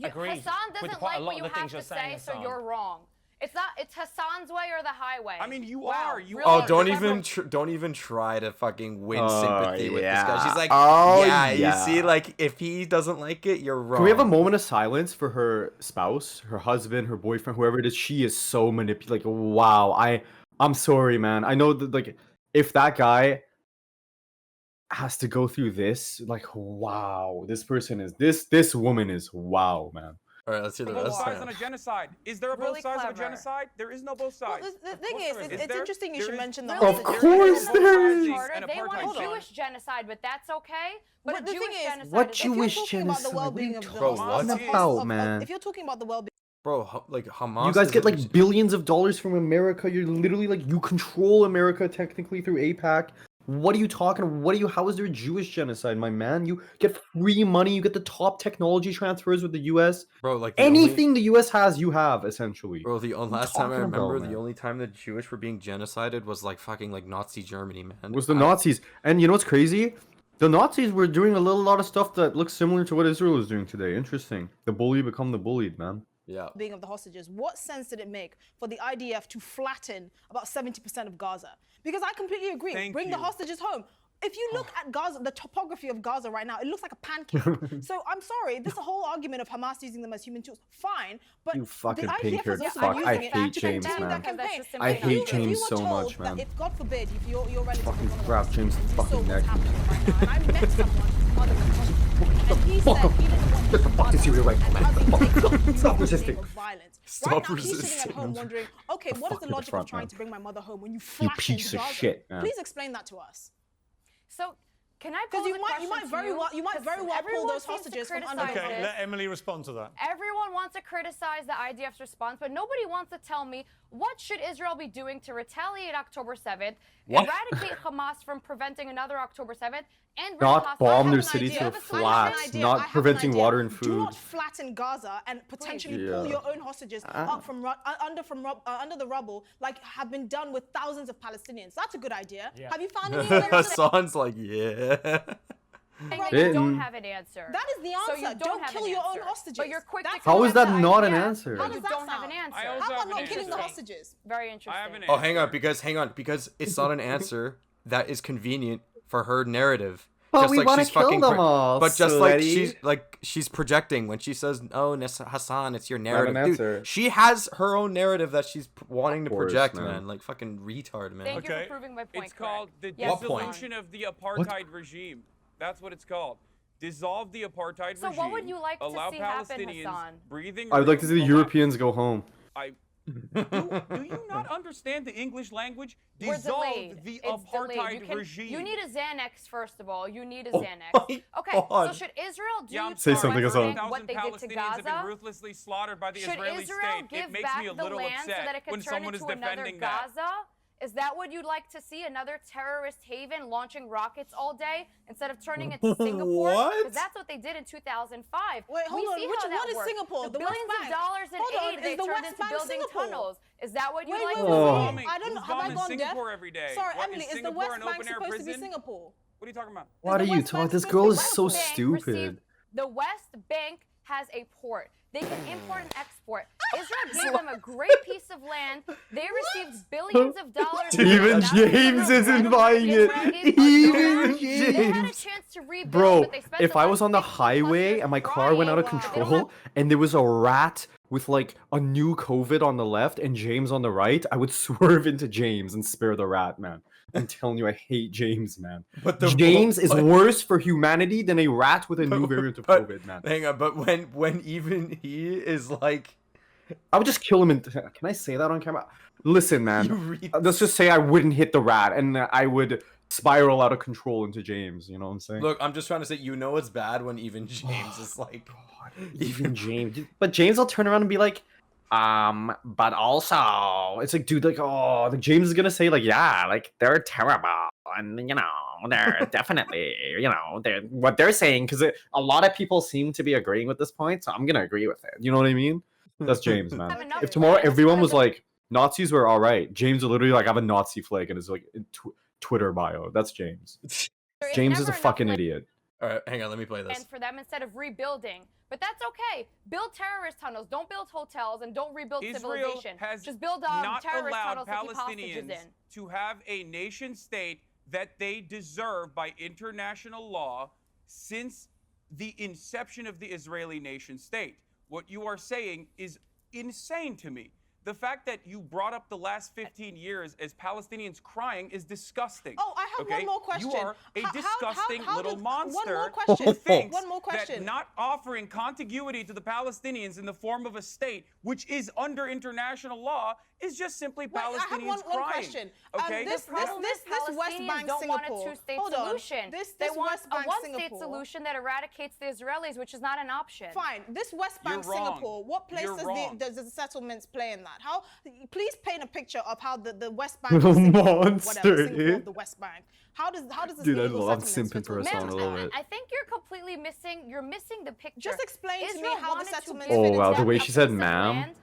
Speaker 8: Agreed
Speaker 5: Hassan
Speaker 8: with
Speaker 5: doesn't
Speaker 8: quite a
Speaker 5: like
Speaker 8: lot
Speaker 5: what
Speaker 8: of
Speaker 5: you
Speaker 8: the
Speaker 5: have
Speaker 8: things
Speaker 5: to
Speaker 8: you're saying,
Speaker 5: say, so
Speaker 8: Hassan.
Speaker 5: you're wrong. It's Hassan's way or the highway.
Speaker 1: I mean, you
Speaker 5: Wow,
Speaker 1: are. You
Speaker 5: really?
Speaker 4: Oh,
Speaker 1: are.
Speaker 4: don't
Speaker 1: Remember-
Speaker 4: even try to fucking win
Speaker 3: Oh,
Speaker 4: sympathy with this guy.
Speaker 3: yeah.
Speaker 4: She's like,
Speaker 3: Oh,
Speaker 4: yeah,
Speaker 3: yeah.
Speaker 4: you see, like, if he doesn't like it, you're wrong.
Speaker 3: Can we have a moment of silence for her spouse, her husband, her boyfriend, whoever it is? She is so manipulative. Like, wow. I'm sorry, man. I know that, like, if that guy has to go through this, like, wow, this woman is wow, man.
Speaker 4: All right, let's hear the
Speaker 1: both
Speaker 4: rest.
Speaker 1: sides on a genocide. Is there a
Speaker 5: Really
Speaker 1: both sides of a
Speaker 5: clever.
Speaker 1: genocide? There is no both
Speaker 10: Well,
Speaker 1: sides.
Speaker 10: the thing
Speaker 1: course
Speaker 10: is,
Speaker 1: there is.
Speaker 10: it's
Speaker 1: Is there?
Speaker 10: interesting you
Speaker 1: There
Speaker 10: should
Speaker 1: is-
Speaker 10: mention the
Speaker 1: there is-
Speaker 3: Of
Speaker 10: hostages.
Speaker 1: there is
Speaker 3: course
Speaker 1: both
Speaker 3: there
Speaker 1: sides
Speaker 3: is.
Speaker 1: and
Speaker 5: They want
Speaker 1: apartheid
Speaker 5: a
Speaker 1: state.
Speaker 5: Jewish genocide, but that's okay. But
Speaker 10: But
Speaker 5: a
Speaker 10: the
Speaker 5: Jewish
Speaker 10: thing is,
Speaker 5: genocide
Speaker 3: What
Speaker 5: is
Speaker 10: if you're
Speaker 3: Jewish
Speaker 10: talking about the
Speaker 3: genocide?
Speaker 10: well-being
Speaker 3: What
Speaker 10: of
Speaker 3: are
Speaker 10: the
Speaker 3: you
Speaker 1: talking
Speaker 10: hostages,
Speaker 3: about, man?
Speaker 10: if you're talking about the well-being,
Speaker 4: Bro, like Hamas.
Speaker 3: You guys get
Speaker 4: isn't-
Speaker 3: like billions of dollars from America. You're literally like, you control America technically through APAC. What are you talking? How is there a Jewish genocide, my man? You get free money. You get the top technology transfers with the U.S.
Speaker 4: bro, like the
Speaker 3: Anything the U.S. has, you have essentially.
Speaker 4: Bro, the
Speaker 3: What are you
Speaker 4: last time I
Speaker 3: talking about,
Speaker 4: remember,
Speaker 3: man?
Speaker 4: the only time the Jewish were being genocided was like fucking like Nazi Germany, man.
Speaker 3: Was the Nazis. And you know what's crazy? The Nazis were doing a lot of stuff that looks similar to what Israel is doing today. Interesting. The bully become the bullied, man.
Speaker 4: Yeah.
Speaker 10: of the hostages, what sense did it make for the IDF to flatten about 70% of Gaza? Because I completely agree.
Speaker 1: Thank
Speaker 10: Bring the
Speaker 1: you.
Speaker 10: hostages home. If you look at Gaza, the topography of Gaza right now, it looks like a pancake. So I'm sorry, this whole argument of Hamas using them as human tools, fine, but
Speaker 3: You fucking
Speaker 10: the IDF
Speaker 3: pink-haired
Speaker 10: has also
Speaker 3: fuck.
Speaker 10: been
Speaker 3: I
Speaker 10: using it
Speaker 3: hate
Speaker 10: to
Speaker 3: James,
Speaker 10: continue
Speaker 3: man.
Speaker 10: that campaign.
Speaker 5: That's just
Speaker 3: I
Speaker 5: simply
Speaker 3: hate
Speaker 5: not true.
Speaker 10: If you
Speaker 3: James
Speaker 10: were
Speaker 3: so
Speaker 10: told
Speaker 3: much,
Speaker 10: that
Speaker 3: man.
Speaker 10: if, God forbid, if your relative
Speaker 3: Fucking
Speaker 10: was one of
Speaker 3: grab
Speaker 10: those
Speaker 3: James'
Speaker 10: and you
Speaker 3: fucking
Speaker 10: saw
Speaker 3: neck.
Speaker 10: what's happening right now, and I met someone other than Hussein, and he
Speaker 3: fuck
Speaker 10: said
Speaker 3: up.
Speaker 10: he doesn't want
Speaker 3: Get the fuck
Speaker 10: his
Speaker 3: to Syria right
Speaker 10: mother
Speaker 3: now, man.
Speaker 10: and
Speaker 3: Fuck
Speaker 10: her
Speaker 3: up.
Speaker 10: being taken
Speaker 3: Stop
Speaker 10: in the
Speaker 3: resisting.
Speaker 10: name of violence.
Speaker 4: Stop
Speaker 10: Right now, he's sitting
Speaker 4: resisting.
Speaker 10: at home wondering, okay,
Speaker 3: The
Speaker 10: what is
Speaker 3: fuck
Speaker 10: the
Speaker 3: in the
Speaker 10: logic
Speaker 3: front,
Speaker 10: of trying
Speaker 3: man.
Speaker 10: to bring my mother home when you
Speaker 3: You
Speaker 10: flatten
Speaker 3: piece of
Speaker 10: Gaza?
Speaker 3: shit, man.
Speaker 10: Please explain that to us.
Speaker 5: So can I
Speaker 10: Because
Speaker 5: pose
Speaker 10: you
Speaker 5: a
Speaker 10: might
Speaker 5: question
Speaker 10: very
Speaker 5: to
Speaker 10: well you might
Speaker 5: 'Cause
Speaker 10: very well pull
Speaker 5: everyone
Speaker 10: those
Speaker 5: seems to
Speaker 10: hostages from
Speaker 5: criticize
Speaker 10: under the
Speaker 6: Okay,
Speaker 5: this.
Speaker 6: let Emily respond to that.
Speaker 5: Everyone wants to criticize the IDF's response, but nobody wants to tell me what should Israel be doing to retaliate October 7th,
Speaker 4: What?
Speaker 5: eradicate Hamas from preventing another October 7th, and bring
Speaker 3: Not
Speaker 5: hostages-
Speaker 3: bomb
Speaker 10: I
Speaker 3: their
Speaker 10: have an
Speaker 3: cities
Speaker 10: idea.
Speaker 3: to
Speaker 10: I have an
Speaker 3: flats,
Speaker 10: idea.
Speaker 3: not
Speaker 10: I have an
Speaker 3: preventing
Speaker 10: idea.
Speaker 3: water and
Speaker 10: Do
Speaker 3: food.
Speaker 10: not flatten Gaza and potentially pull
Speaker 3: Yeah.
Speaker 10: your own hostages up from under the rubble, like have been done with thousands of Palestinians. That's a good idea.
Speaker 8: Yeah.
Speaker 10: Have you found any evidence?
Speaker 4: Hassan's like, yeah.
Speaker 5: saying that you don't
Speaker 3: Didn't.
Speaker 5: have an answer.
Speaker 10: That is the
Speaker 5: So
Speaker 10: answer.
Speaker 5: you
Speaker 10: Don't
Speaker 5: have
Speaker 10: kill
Speaker 5: an
Speaker 10: your own
Speaker 5: answer.
Speaker 10: hostages.
Speaker 5: But you're quick to
Speaker 10: That's
Speaker 3: How is
Speaker 5: correct
Speaker 3: that
Speaker 5: the
Speaker 3: not an
Speaker 5: idea,
Speaker 3: answer?
Speaker 5: but
Speaker 10: How
Speaker 5: you
Speaker 10: does that
Speaker 5: don't have
Speaker 10: sound?
Speaker 5: an answer.
Speaker 1: I also
Speaker 10: How
Speaker 1: have
Speaker 10: about
Speaker 1: an
Speaker 10: not killing the
Speaker 1: answer.
Speaker 10: hostages?
Speaker 5: Very interesting.
Speaker 1: I have an
Speaker 4: Oh, hang on,
Speaker 1: answer.
Speaker 4: because it's not an answer that is convenient for her narrative.
Speaker 3: But
Speaker 4: Just
Speaker 3: we
Speaker 4: like
Speaker 3: wanna
Speaker 4: she's
Speaker 3: kill
Speaker 4: fucking
Speaker 3: them all,
Speaker 4: but just like
Speaker 3: sweaty.
Speaker 4: she's projecting when she says, "Oh, Hassan, it's your narrative."
Speaker 3: an
Speaker 4: Dude,
Speaker 3: answer.
Speaker 4: she has her own narrative that she's wanting to
Speaker 3: course,
Speaker 4: project,
Speaker 3: man.
Speaker 4: man. Like fucking retard, man.
Speaker 5: Thank you
Speaker 6: Okay.
Speaker 5: for proving my point.
Speaker 1: It's called the
Speaker 5: correct. Yes,
Speaker 4: What point?
Speaker 1: dissolution of the apartheid regime. That's what it's called. Dissolve the apartheid
Speaker 5: So
Speaker 1: regime.
Speaker 5: what would you like to
Speaker 1: allow
Speaker 5: see happen,
Speaker 1: Palestinians
Speaker 5: Hassan?
Speaker 1: breathing
Speaker 3: I would like to see the
Speaker 1: room,
Speaker 3: Europeans go home.
Speaker 1: Do you not understand the English language?
Speaker 5: We're
Speaker 1: Dissolve
Speaker 5: delayed.
Speaker 1: the
Speaker 5: It's delayed.
Speaker 1: apartheid regime.
Speaker 5: You need a Xanax, first of all. You need a
Speaker 4: Oh
Speaker 5: Xanax.
Speaker 4: my
Speaker 5: Okay, so
Speaker 4: God.
Speaker 5: should Israel do
Speaker 1: Yeah, I'm
Speaker 5: to
Speaker 3: Say
Speaker 5: the
Speaker 3: something,
Speaker 5: West
Speaker 3: Hassan.
Speaker 5: Bank what they did to
Speaker 1: 1,000 Palestinians have been
Speaker 5: Gaza?
Speaker 1: ruthlessly slaughtered by the
Speaker 5: Should
Speaker 1: Israeli
Speaker 5: Israel
Speaker 1: state.
Speaker 5: give
Speaker 1: It makes
Speaker 5: back
Speaker 1: me a
Speaker 5: the
Speaker 1: little
Speaker 5: land
Speaker 1: upset
Speaker 5: so that it can
Speaker 1: when
Speaker 5: turn
Speaker 1: someone is
Speaker 5: into another
Speaker 1: defending that.
Speaker 5: Gaza? Is that what you'd like to see? Another terrorist haven launching rockets all day instead of turning it to Singapore?
Speaker 4: What?
Speaker 5: Because that's what they did in 2005.
Speaker 10: Wait, hold
Speaker 5: We
Speaker 10: on.
Speaker 5: see
Speaker 10: Which-
Speaker 5: how that
Speaker 10: what is
Speaker 5: worked.
Speaker 10: Singapore?
Speaker 5: The
Speaker 10: The West
Speaker 5: billions
Speaker 10: Bank?
Speaker 5: of dollars in
Speaker 10: Hold on,
Speaker 5: aid
Speaker 10: is
Speaker 5: they
Speaker 10: the
Speaker 5: turned
Speaker 10: West
Speaker 5: into
Speaker 10: Bank
Speaker 5: building
Speaker 10: Singapore?
Speaker 5: tunnels. Is that what you
Speaker 10: Wait,
Speaker 5: like
Speaker 10: wait,
Speaker 5: to
Speaker 10: wait,
Speaker 5: see?
Speaker 10: wait. I don't know.
Speaker 1: Who's
Speaker 10: Have I
Speaker 1: bombing
Speaker 10: gone deaf?
Speaker 1: Singapore every day?
Speaker 10: Sorry,
Speaker 1: What,
Speaker 10: Emily, is the
Speaker 1: Singapore
Speaker 10: West
Speaker 1: an
Speaker 10: Bank
Speaker 1: open-air
Speaker 10: supposed to be
Speaker 1: prison?
Speaker 10: Singapore?
Speaker 1: What are you talking about?
Speaker 3: What are
Speaker 10: the
Speaker 3: you
Speaker 10: West
Speaker 3: talking?
Speaker 10: Bank
Speaker 3: This
Speaker 10: supposed
Speaker 3: girl
Speaker 10: to
Speaker 3: is
Speaker 10: be
Speaker 3: so
Speaker 10: West
Speaker 5: Bank
Speaker 3: stupid.
Speaker 5: received- The West Bank has a port. They can import and export. Israel gave them a great piece of land. They received billions of dollars.
Speaker 3: Even James isn't buying it. Even
Speaker 5: They had a
Speaker 3: James.
Speaker 5: chance to rebuild,
Speaker 3: Bro,
Speaker 5: but they spent
Speaker 3: if
Speaker 5: the
Speaker 3: I
Speaker 5: last
Speaker 3: was on the
Speaker 5: 50+
Speaker 3: highway
Speaker 5: years
Speaker 3: and my car went out of
Speaker 5: crying.
Speaker 3: control and there was a rat with like a new COVID on the left and James on the right, I would swerve into James and spare the rat, man. I'm telling you, I hate James, man.
Speaker 4: But the
Speaker 3: James is
Speaker 4: but-
Speaker 3: worse for humanity than a rat with a new variant of
Speaker 4: but-
Speaker 3: COVID, man.
Speaker 4: Hang on, but when even he is like,
Speaker 3: I would just kill him. Can I say that on camera? Listen,
Speaker 4: you
Speaker 3: man.
Speaker 4: read
Speaker 3: Let's just say I wouldn't hit the rat and I would spiral out of control into James. You know what I'm saying?
Speaker 4: Look, I'm just trying to say, it's bad when even James is like,
Speaker 3: Even James. But James will turn around and be like, but also, it's like, dude, like, oh, the James is gonna say, like, yeah, like, they're terrible. And, you know, they're definitely, you know, they're what they're saying, because a lot of people seem to be agreeing with this point, so I'm gonna agree with it. You know what I mean? That's James, man.
Speaker 5: Have enough
Speaker 3: If tomorrow
Speaker 5: land.
Speaker 3: everyone was like, Nazis were all right, James would literally, like, have a Nazi flag in his, like, Twitter bio. That's James.
Speaker 5: There
Speaker 3: James
Speaker 5: never
Speaker 3: is a
Speaker 5: enough
Speaker 3: fucking
Speaker 5: land
Speaker 3: idiot.
Speaker 4: all right, hang on, let me play this.
Speaker 5: for them instead of rebuilding. But that's okay. Build terrorist tunnels. Don't build hotels and don't rebuild
Speaker 1: Israel
Speaker 5: civilization.
Speaker 1: has
Speaker 5: Just build
Speaker 1: not
Speaker 5: terrorist
Speaker 1: allowed
Speaker 5: tunnels to keep hostages
Speaker 1: Palestinians
Speaker 5: in.
Speaker 1: to have a nation state that they deserve by international law since the inception of the Israeli nation state. What you are saying is insane to me. The fact that you brought up the last 15 years as Palestinians crying is disgusting.
Speaker 10: Oh, I have one more question.
Speaker 1: You are a disgusting little
Speaker 10: one
Speaker 1: monster
Speaker 10: more question.
Speaker 1: who thinks
Speaker 10: One more question.
Speaker 1: that not offering contiguity to the Palestinians in the form of a state, which is under international law, is just simply
Speaker 10: Wait,
Speaker 1: Palestinians
Speaker 10: I have one
Speaker 1: crying.
Speaker 10: question.
Speaker 1: Okay?
Speaker 10: This
Speaker 5: Problem
Speaker 10: West
Speaker 5: Palestinians
Speaker 10: Bank
Speaker 5: don't want a
Speaker 10: Singapore.
Speaker 5: two-state
Speaker 10: Hold on.
Speaker 5: solution.
Speaker 10: This
Speaker 5: They want
Speaker 10: West
Speaker 5: a
Speaker 10: Bank
Speaker 5: one-state
Speaker 10: Singapore.
Speaker 5: solution that eradicates the Israelis, which is not an option.
Speaker 10: Fine. This West Bank
Speaker 1: You're wrong.
Speaker 10: Singapore. What place
Speaker 1: You're
Speaker 10: does
Speaker 1: wrong.
Speaker 10: does the settlements play in that? How? Please paint a picture of how the West Bank. Of Singapore,
Speaker 3: Monster,
Speaker 10: whatever, Singapore
Speaker 3: eh?
Speaker 10: of the West Bank. How does this
Speaker 3: Dude, I
Speaker 10: illegal
Speaker 3: love
Speaker 10: settlements
Speaker 3: simping
Speaker 10: fit
Speaker 3: for
Speaker 10: with
Speaker 3: a
Speaker 10: the
Speaker 3: song, I
Speaker 10: West
Speaker 3: love
Speaker 10: Bank?
Speaker 3: it.
Speaker 5: I think you're missing the picture.
Speaker 10: Just explain to me
Speaker 5: Israel
Speaker 10: how the
Speaker 5: wanted to
Speaker 10: settlements
Speaker 5: build
Speaker 10: fit
Speaker 3: Oh, wow,
Speaker 10: into
Speaker 3: the
Speaker 10: that.
Speaker 3: way
Speaker 5: a
Speaker 3: she said
Speaker 5: piece of
Speaker 3: ma'am.
Speaker 5: land.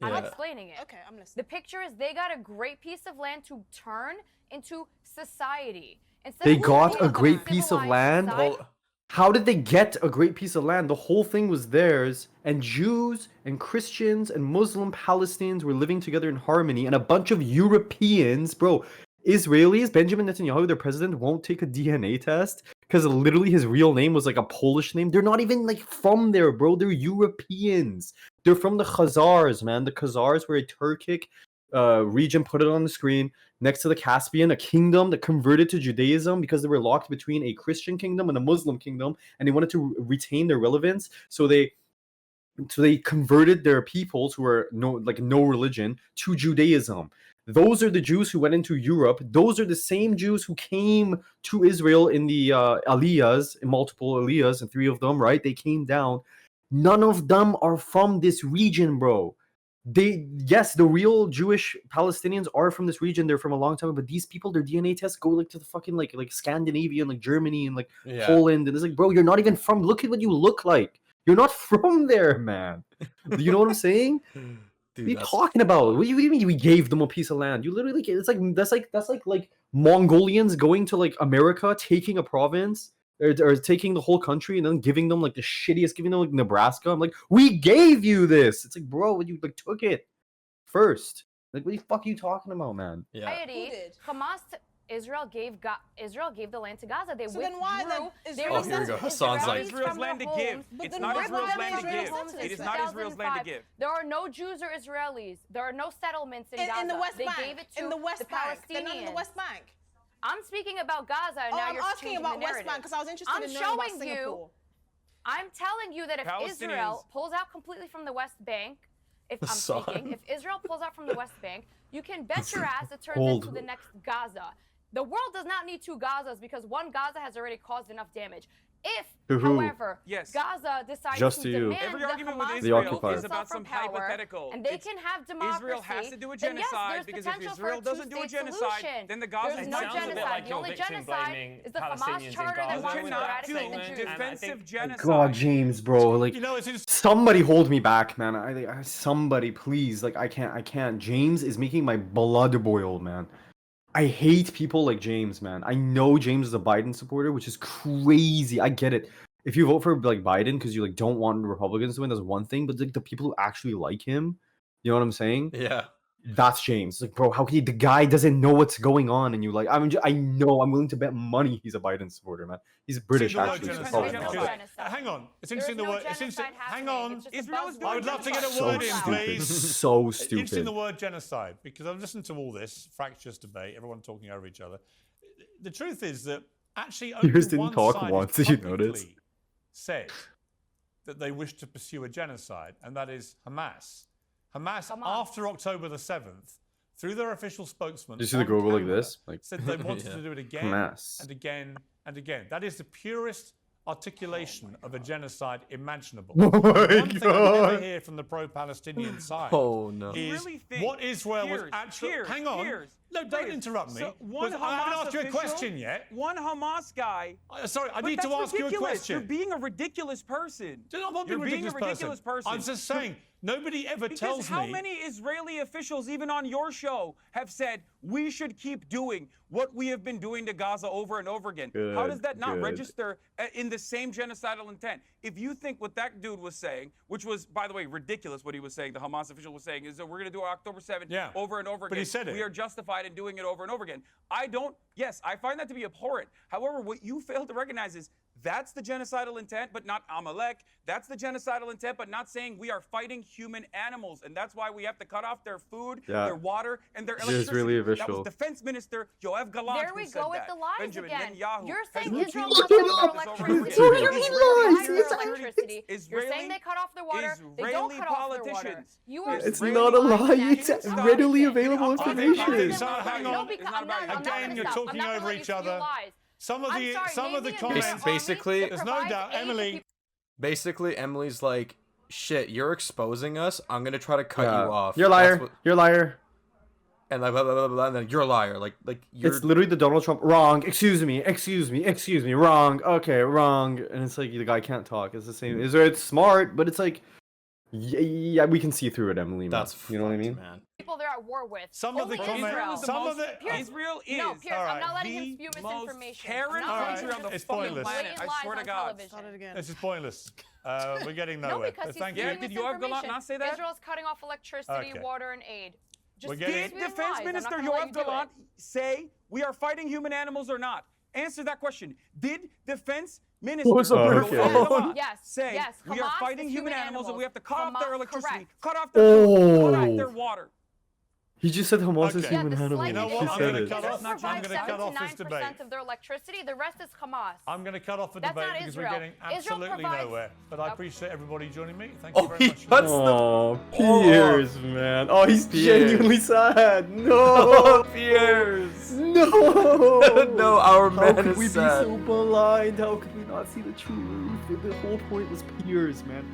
Speaker 5: I'm
Speaker 4: Yeah.
Speaker 5: explaining it.
Speaker 10: Okay, I'm
Speaker 5: The
Speaker 10: listening.
Speaker 5: picture is they got a great piece of land to turn into society. Instead
Speaker 3: They
Speaker 5: of
Speaker 3: got
Speaker 5: building
Speaker 3: a great piece of
Speaker 5: civilized
Speaker 3: land?
Speaker 5: society-
Speaker 4: Hold-
Speaker 3: How did they get a great piece of land? The whole thing was theirs, and Jews and Christians and Muslim Palestinians were living together in harmony, and a bunch of Europeans, bro, Israelis, Benjamin Netanyahu, their president, won't take a DNA test because literally his real name was like a Polish name. They're not even like from there, bro. They're Europeans. They're from the Khazars, man. The Khazars were a Turkic region, put it on the screen, next to the Caspian, a kingdom that converted to Judaism because they were locked between a Christian kingdom and a Muslim kingdom, and they wanted to retain their relevance. So they converted their peoples who were no religion to Judaism. Those are the Jews who went into Europe. Those are the same Jews who came to Israel in the Aliyahs, in multiple Aliyahs, and 3 of them, right? They came down. None of them are from this region, bro. Yes, the real Jewish Palestinians are from this region. They're from a long time, but these people, their DNA tests go like to the fucking like Scandinavia and like Germany and like
Speaker 4: Yeah.
Speaker 3: Poland, and it's like, bro, you're not even from. Look at what you look like. You're not from there, man. You know what I'm saying?
Speaker 4: Dude,
Speaker 3: What are you
Speaker 4: that's-
Speaker 3: talking about? What do you mean we gave them a piece of land? You literally it's like that's like Mongolians going to like America, taking a province or taking the whole country and then giving them like the shittiest, giving them like Nebraska. I'm like, we gave you this. It's like, bro, you like took it first. Like, what the fuck are you talking about, man?
Speaker 4: Yeah.
Speaker 10: Who did?
Speaker 5: Hamas, Israel gave the land to Gaza. They
Speaker 10: So
Speaker 5: withdrew.
Speaker 10: then why then
Speaker 5: They
Speaker 10: Israel
Speaker 4: Oh, here we go.
Speaker 5: removed
Speaker 4: Hassan's
Speaker 5: Israelis
Speaker 4: like-
Speaker 1: It's not Israel's
Speaker 5: from
Speaker 1: land
Speaker 5: their
Speaker 1: to give.
Speaker 5: homes.
Speaker 10: But
Speaker 1: It's
Speaker 10: then
Speaker 1: not
Speaker 10: why
Speaker 1: Israel's
Speaker 10: would
Speaker 1: land to
Speaker 10: Israel
Speaker 1: give.
Speaker 10: settlements
Speaker 1: It is
Speaker 10: then?
Speaker 1: not Israel's land to
Speaker 5: 2005.
Speaker 1: give.
Speaker 5: There are no Jews or Israelis. There are no settlements in Gaza.
Speaker 10: In the West
Speaker 5: they
Speaker 10: Bank.
Speaker 5: gave it to
Speaker 10: In the West
Speaker 5: the
Speaker 10: Bank. They're
Speaker 5: Palestinians.
Speaker 10: not in the West Bank.
Speaker 5: I'm speaking about Gaza, and
Speaker 10: Oh,
Speaker 5: now
Speaker 10: I'm
Speaker 5: you're
Speaker 10: asking
Speaker 5: changing
Speaker 10: about
Speaker 5: the
Speaker 10: West
Speaker 5: narrative.
Speaker 10: Bank because I was interested
Speaker 5: I'm
Speaker 10: in knowing about
Speaker 5: showing you-
Speaker 10: Singapore.
Speaker 5: I'm telling you that if Israel
Speaker 1: Palestinians-
Speaker 5: pulls out completely from the West Bank, if I'm
Speaker 4: Hassan.
Speaker 5: speaking, if Israel pulls out from the West Bank, you can bet your ass it turns
Speaker 3: Hold.
Speaker 5: into the next Gaza. The world does not need 2 Gazas because one Gaza has already caused enough damage. If,
Speaker 3: To who?
Speaker 5: however,
Speaker 1: Yes.
Speaker 5: Gaza decides
Speaker 3: Just
Speaker 5: to
Speaker 3: to you.
Speaker 5: demand
Speaker 1: Every
Speaker 5: that
Speaker 1: argument with
Speaker 5: Hamas
Speaker 3: The
Speaker 1: Israel
Speaker 3: occupiers.
Speaker 1: is about some
Speaker 5: from power,
Speaker 1: hypothetical.
Speaker 5: and they
Speaker 1: It's-
Speaker 5: can have democracy,
Speaker 1: Israel has to do a
Speaker 5: then yes,
Speaker 1: genocide
Speaker 5: there's
Speaker 1: because if
Speaker 5: potential for
Speaker 1: Israel doesn't do a
Speaker 5: two-state
Speaker 1: genocide,
Speaker 5: solution.
Speaker 1: then the Gaza
Speaker 5: There's
Speaker 1: is
Speaker 5: no
Speaker 1: not
Speaker 8: sounds a bit
Speaker 5: genocide.
Speaker 8: like
Speaker 5: The
Speaker 8: you're
Speaker 5: only
Speaker 8: victim
Speaker 5: genocide
Speaker 8: blaming
Speaker 5: is the
Speaker 8: Palestinians
Speaker 5: Hamas
Speaker 8: in
Speaker 5: charter that
Speaker 8: Gaza
Speaker 1: You
Speaker 5: wants to
Speaker 8: when
Speaker 1: cannot
Speaker 8: that's
Speaker 5: eradicate the
Speaker 8: statement,
Speaker 5: Jews.
Speaker 8: and I
Speaker 1: defensive
Speaker 8: think-
Speaker 1: genocide.
Speaker 3: God, James, bro, like
Speaker 6: You know, it's
Speaker 3: somebody hold me back, man. Somebody, please. Like, I can't. James is making my blood boil, man. I hate people like James, man. I know James is a Biden supporter, which is crazy. I get it. if you vote for like Biden because you like don't want Republicans to win, that's one thing. But like the people who actually like him, you know what I'm saying?
Speaker 4: Yeah.
Speaker 3: That's James. It's like, bro, how can you? The guy doesn't know what's going on, and you like, I know, I'm willing to bet money he's a Biden supporter, man. He's British,
Speaker 6: the word
Speaker 3: actually. so
Speaker 6: genocide.
Speaker 3: probably
Speaker 5: There's
Speaker 3: not.
Speaker 5: no
Speaker 6: Because-
Speaker 5: genocide.
Speaker 6: hang on. It's
Speaker 5: There is
Speaker 6: interesting the
Speaker 5: no
Speaker 6: word. It's
Speaker 5: genocide
Speaker 6: interesting. Hang
Speaker 5: happening.
Speaker 6: on.
Speaker 5: It's just a
Speaker 1: Israel is
Speaker 5: buzzword.
Speaker 1: doing
Speaker 6: I would love to get a
Speaker 1: genocide.
Speaker 6: word in,
Speaker 3: So
Speaker 6: please.
Speaker 3: stupid. So
Speaker 6: Interesting the
Speaker 3: stupid.
Speaker 6: word genocide because I've listened to all this fractious debate, everyone talking over each other. The truth is that actually only
Speaker 3: Yours didn't
Speaker 6: one
Speaker 3: talk
Speaker 6: side
Speaker 3: once,
Speaker 6: has
Speaker 3: did you notice?
Speaker 6: publicly said that they wish to pursue a genocide, and that is Hamas. Hamas, after October the 7th, through their official spokesman,
Speaker 3: Did you see the
Speaker 6: on
Speaker 3: Google like
Speaker 6: camera,
Speaker 3: this? Like,
Speaker 6: said they wanted
Speaker 4: Yeah.
Speaker 6: to do it again
Speaker 3: Hamas.
Speaker 6: and again and again. That is the purest articulation of a genocide imaginable.
Speaker 3: Oh
Speaker 6: The
Speaker 3: my
Speaker 6: one thing I never
Speaker 3: God.
Speaker 6: hear from the pro-Palestinian side
Speaker 4: Oh no.
Speaker 1: You
Speaker 6: is
Speaker 1: really think-
Speaker 6: what Israel was
Speaker 1: Piers,
Speaker 6: actually.
Speaker 1: Piers,
Speaker 6: Hang on.
Speaker 1: Piers,
Speaker 6: No, don't
Speaker 1: Piers.
Speaker 6: interrupt me.
Speaker 1: So one
Speaker 6: because I haven't
Speaker 1: Hamas
Speaker 6: asked you a
Speaker 1: official,
Speaker 6: question yet.
Speaker 1: One Hamas guy.
Speaker 6: Sorry, I
Speaker 1: But
Speaker 6: need to
Speaker 1: that's
Speaker 6: ask you a
Speaker 1: ridiculous.
Speaker 6: question.
Speaker 1: You're being a ridiculous person.
Speaker 6: I'm not
Speaker 1: You're
Speaker 6: being
Speaker 1: being a ridiculous person.
Speaker 6: I'm just saying, nobody ever
Speaker 1: Because
Speaker 6: tells
Speaker 1: how
Speaker 6: me.
Speaker 1: many Israeli officials, even on your show, have said we should keep doing what we have been doing to Gaza over and over again? How
Speaker 3: Good,
Speaker 1: does that not
Speaker 3: good.
Speaker 1: register in the same genocidal intent? If you think what that dude was saying, which was, by the way, ridiculous what he was saying, the Hamas official was saying, is that we're going to do October 7th
Speaker 6: Yeah.
Speaker 1: over and over again.
Speaker 6: But he said it.
Speaker 1: We are justified in doing it over and over again. Yes, I find that to be abhorrent. However, what you fail to recognize is that's the genocidal intent, but not Amalek. That's the genocidal intent, but not saying we are fighting human animals. And that's why we have to cut off their food,
Speaker 3: Yeah.
Speaker 1: their water, and their
Speaker 3: The
Speaker 1: electricity.
Speaker 3: Israeli
Speaker 1: That
Speaker 3: official.
Speaker 1: was Defense Minister Yoav Gallant
Speaker 5: There
Speaker 1: who
Speaker 5: we
Speaker 1: said
Speaker 5: go with
Speaker 1: that.
Speaker 5: the lies
Speaker 1: Benjamin
Speaker 5: again.
Speaker 1: Netanyahu
Speaker 5: You're
Speaker 1: has
Speaker 5: saying
Speaker 1: repeated
Speaker 5: Israel
Speaker 1: this
Speaker 5: cuts off
Speaker 1: over
Speaker 5: their
Speaker 1: and over
Speaker 5: electricity.
Speaker 1: again.
Speaker 3: What do you mean
Speaker 1: Israeli
Speaker 3: lies?
Speaker 5: Their
Speaker 3: It's-
Speaker 5: electricity. You're
Speaker 1: Israeli-
Speaker 5: saying they cut off their water. They don't
Speaker 1: Israeli
Speaker 5: cut off their water.
Speaker 1: politicians.
Speaker 5: You are
Speaker 3: It's
Speaker 1: Israeli
Speaker 3: not a lie.
Speaker 1: politicians.
Speaker 3: It's
Speaker 1: Stop
Speaker 3: readily
Speaker 1: it.
Speaker 3: available
Speaker 1: I'm talking
Speaker 3: information.
Speaker 1: about
Speaker 6: So, hang
Speaker 1: No,
Speaker 6: on.
Speaker 1: it's not about you.
Speaker 6: Again, you're talking over each other. Some of the comments.
Speaker 4: Basically-
Speaker 6: There's no doubt, Emily.
Speaker 4: Basically, Emily's like, shit, you're exposing us. I'm gonna try to cut you off.
Speaker 3: You're a
Speaker 4: That's
Speaker 3: liar.
Speaker 4: what-
Speaker 3: You're a liar.
Speaker 4: and like blah blah blah blah, and then you're a liar. Like you're.
Speaker 3: It's literally the Donald Trump. Wrong. Excuse me. Excuse me. Excuse me. Wrong. Okay. Wrong. And it's like the guy can't talk. It's the same. It's smart, but it's like, yeah, we can see through it, Emily. Man.
Speaker 4: That's
Speaker 3: you know what I mean?
Speaker 4: man.
Speaker 5: people they're at war with.
Speaker 6: Some of the
Speaker 5: Only
Speaker 6: comments.
Speaker 5: Israel.
Speaker 6: Some of the.
Speaker 1: Israel is
Speaker 5: No, Pierce, I'm not letting him
Speaker 1: the
Speaker 5: spew
Speaker 1: most
Speaker 5: misinformation.
Speaker 1: caring
Speaker 5: I'm not letting
Speaker 1: country
Speaker 5: him
Speaker 1: on the
Speaker 6: It's
Speaker 1: fucking
Speaker 6: pointless.
Speaker 1: planet.
Speaker 5: blatant
Speaker 1: I swear
Speaker 5: lies
Speaker 1: to
Speaker 5: on
Speaker 1: God.
Speaker 5: television.
Speaker 10: Start it again.
Speaker 6: This is pointless. We're getting
Speaker 5: No,
Speaker 6: nowhere.
Speaker 5: because
Speaker 6: But
Speaker 5: he's
Speaker 6: thank
Speaker 5: spewing
Speaker 6: you.
Speaker 1: Did Yoav Gallant
Speaker 5: misinformation.
Speaker 1: not say that?
Speaker 5: Israel's cutting off electricity,
Speaker 6: Okay.
Speaker 5: water, and aid. Just
Speaker 6: We're getting-
Speaker 1: Did
Speaker 5: spewing
Speaker 1: Defense
Speaker 5: lies. I'm not
Speaker 1: Minister
Speaker 5: gonna let
Speaker 1: Yoav
Speaker 5: you do it.
Speaker 1: Gallant say we are fighting human animals or not? Answer that question. Did Defense Minister
Speaker 3: What's up,
Speaker 1: Yoav
Speaker 3: okay.
Speaker 1: Gallant
Speaker 5: Yes,
Speaker 1: say
Speaker 5: yes,
Speaker 1: we are
Speaker 5: Hamas
Speaker 1: fighting
Speaker 5: is
Speaker 1: human
Speaker 5: human
Speaker 1: animals and
Speaker 5: animals.
Speaker 1: we have to cut off their
Speaker 5: Hamas-
Speaker 1: electricity,
Speaker 5: correct.
Speaker 1: cut off their food, cut off their
Speaker 3: Oh.
Speaker 1: water?
Speaker 3: He just said Hamas is
Speaker 6: Okay.
Speaker 5: Yeah,
Speaker 3: human
Speaker 5: the
Speaker 3: animals.
Speaker 5: slight
Speaker 6: You know
Speaker 3: He
Speaker 6: what? I'm
Speaker 3: said
Speaker 6: gonna
Speaker 3: it.
Speaker 6: cut
Speaker 5: Israel
Speaker 6: off- I'm
Speaker 5: provides
Speaker 6: gonna cut off this
Speaker 5: 79%
Speaker 6: debate.
Speaker 5: of their electricity. The rest is Hamas.
Speaker 6: I'm going to cut off the
Speaker 5: That's
Speaker 6: debate
Speaker 5: not
Speaker 6: because
Speaker 5: Israel.
Speaker 6: we're getting
Speaker 5: Israel
Speaker 6: absolutely
Speaker 5: provides-
Speaker 6: nowhere. But I
Speaker 5: Okay.
Speaker 6: appreciate everybody joining me. Thank you
Speaker 4: Oh,
Speaker 6: very
Speaker 4: he
Speaker 6: much.
Speaker 4: cuts the.
Speaker 3: Oh, Piers, man. Oh, he's
Speaker 4: Piers.
Speaker 3: genuinely sad. No,
Speaker 4: Oh, Piers.
Speaker 3: no.
Speaker 4: No, our
Speaker 3: How
Speaker 4: man
Speaker 3: could
Speaker 4: is
Speaker 3: we
Speaker 4: sad.
Speaker 3: be so blind? How could we not see the truth? The whole point was Piers, man.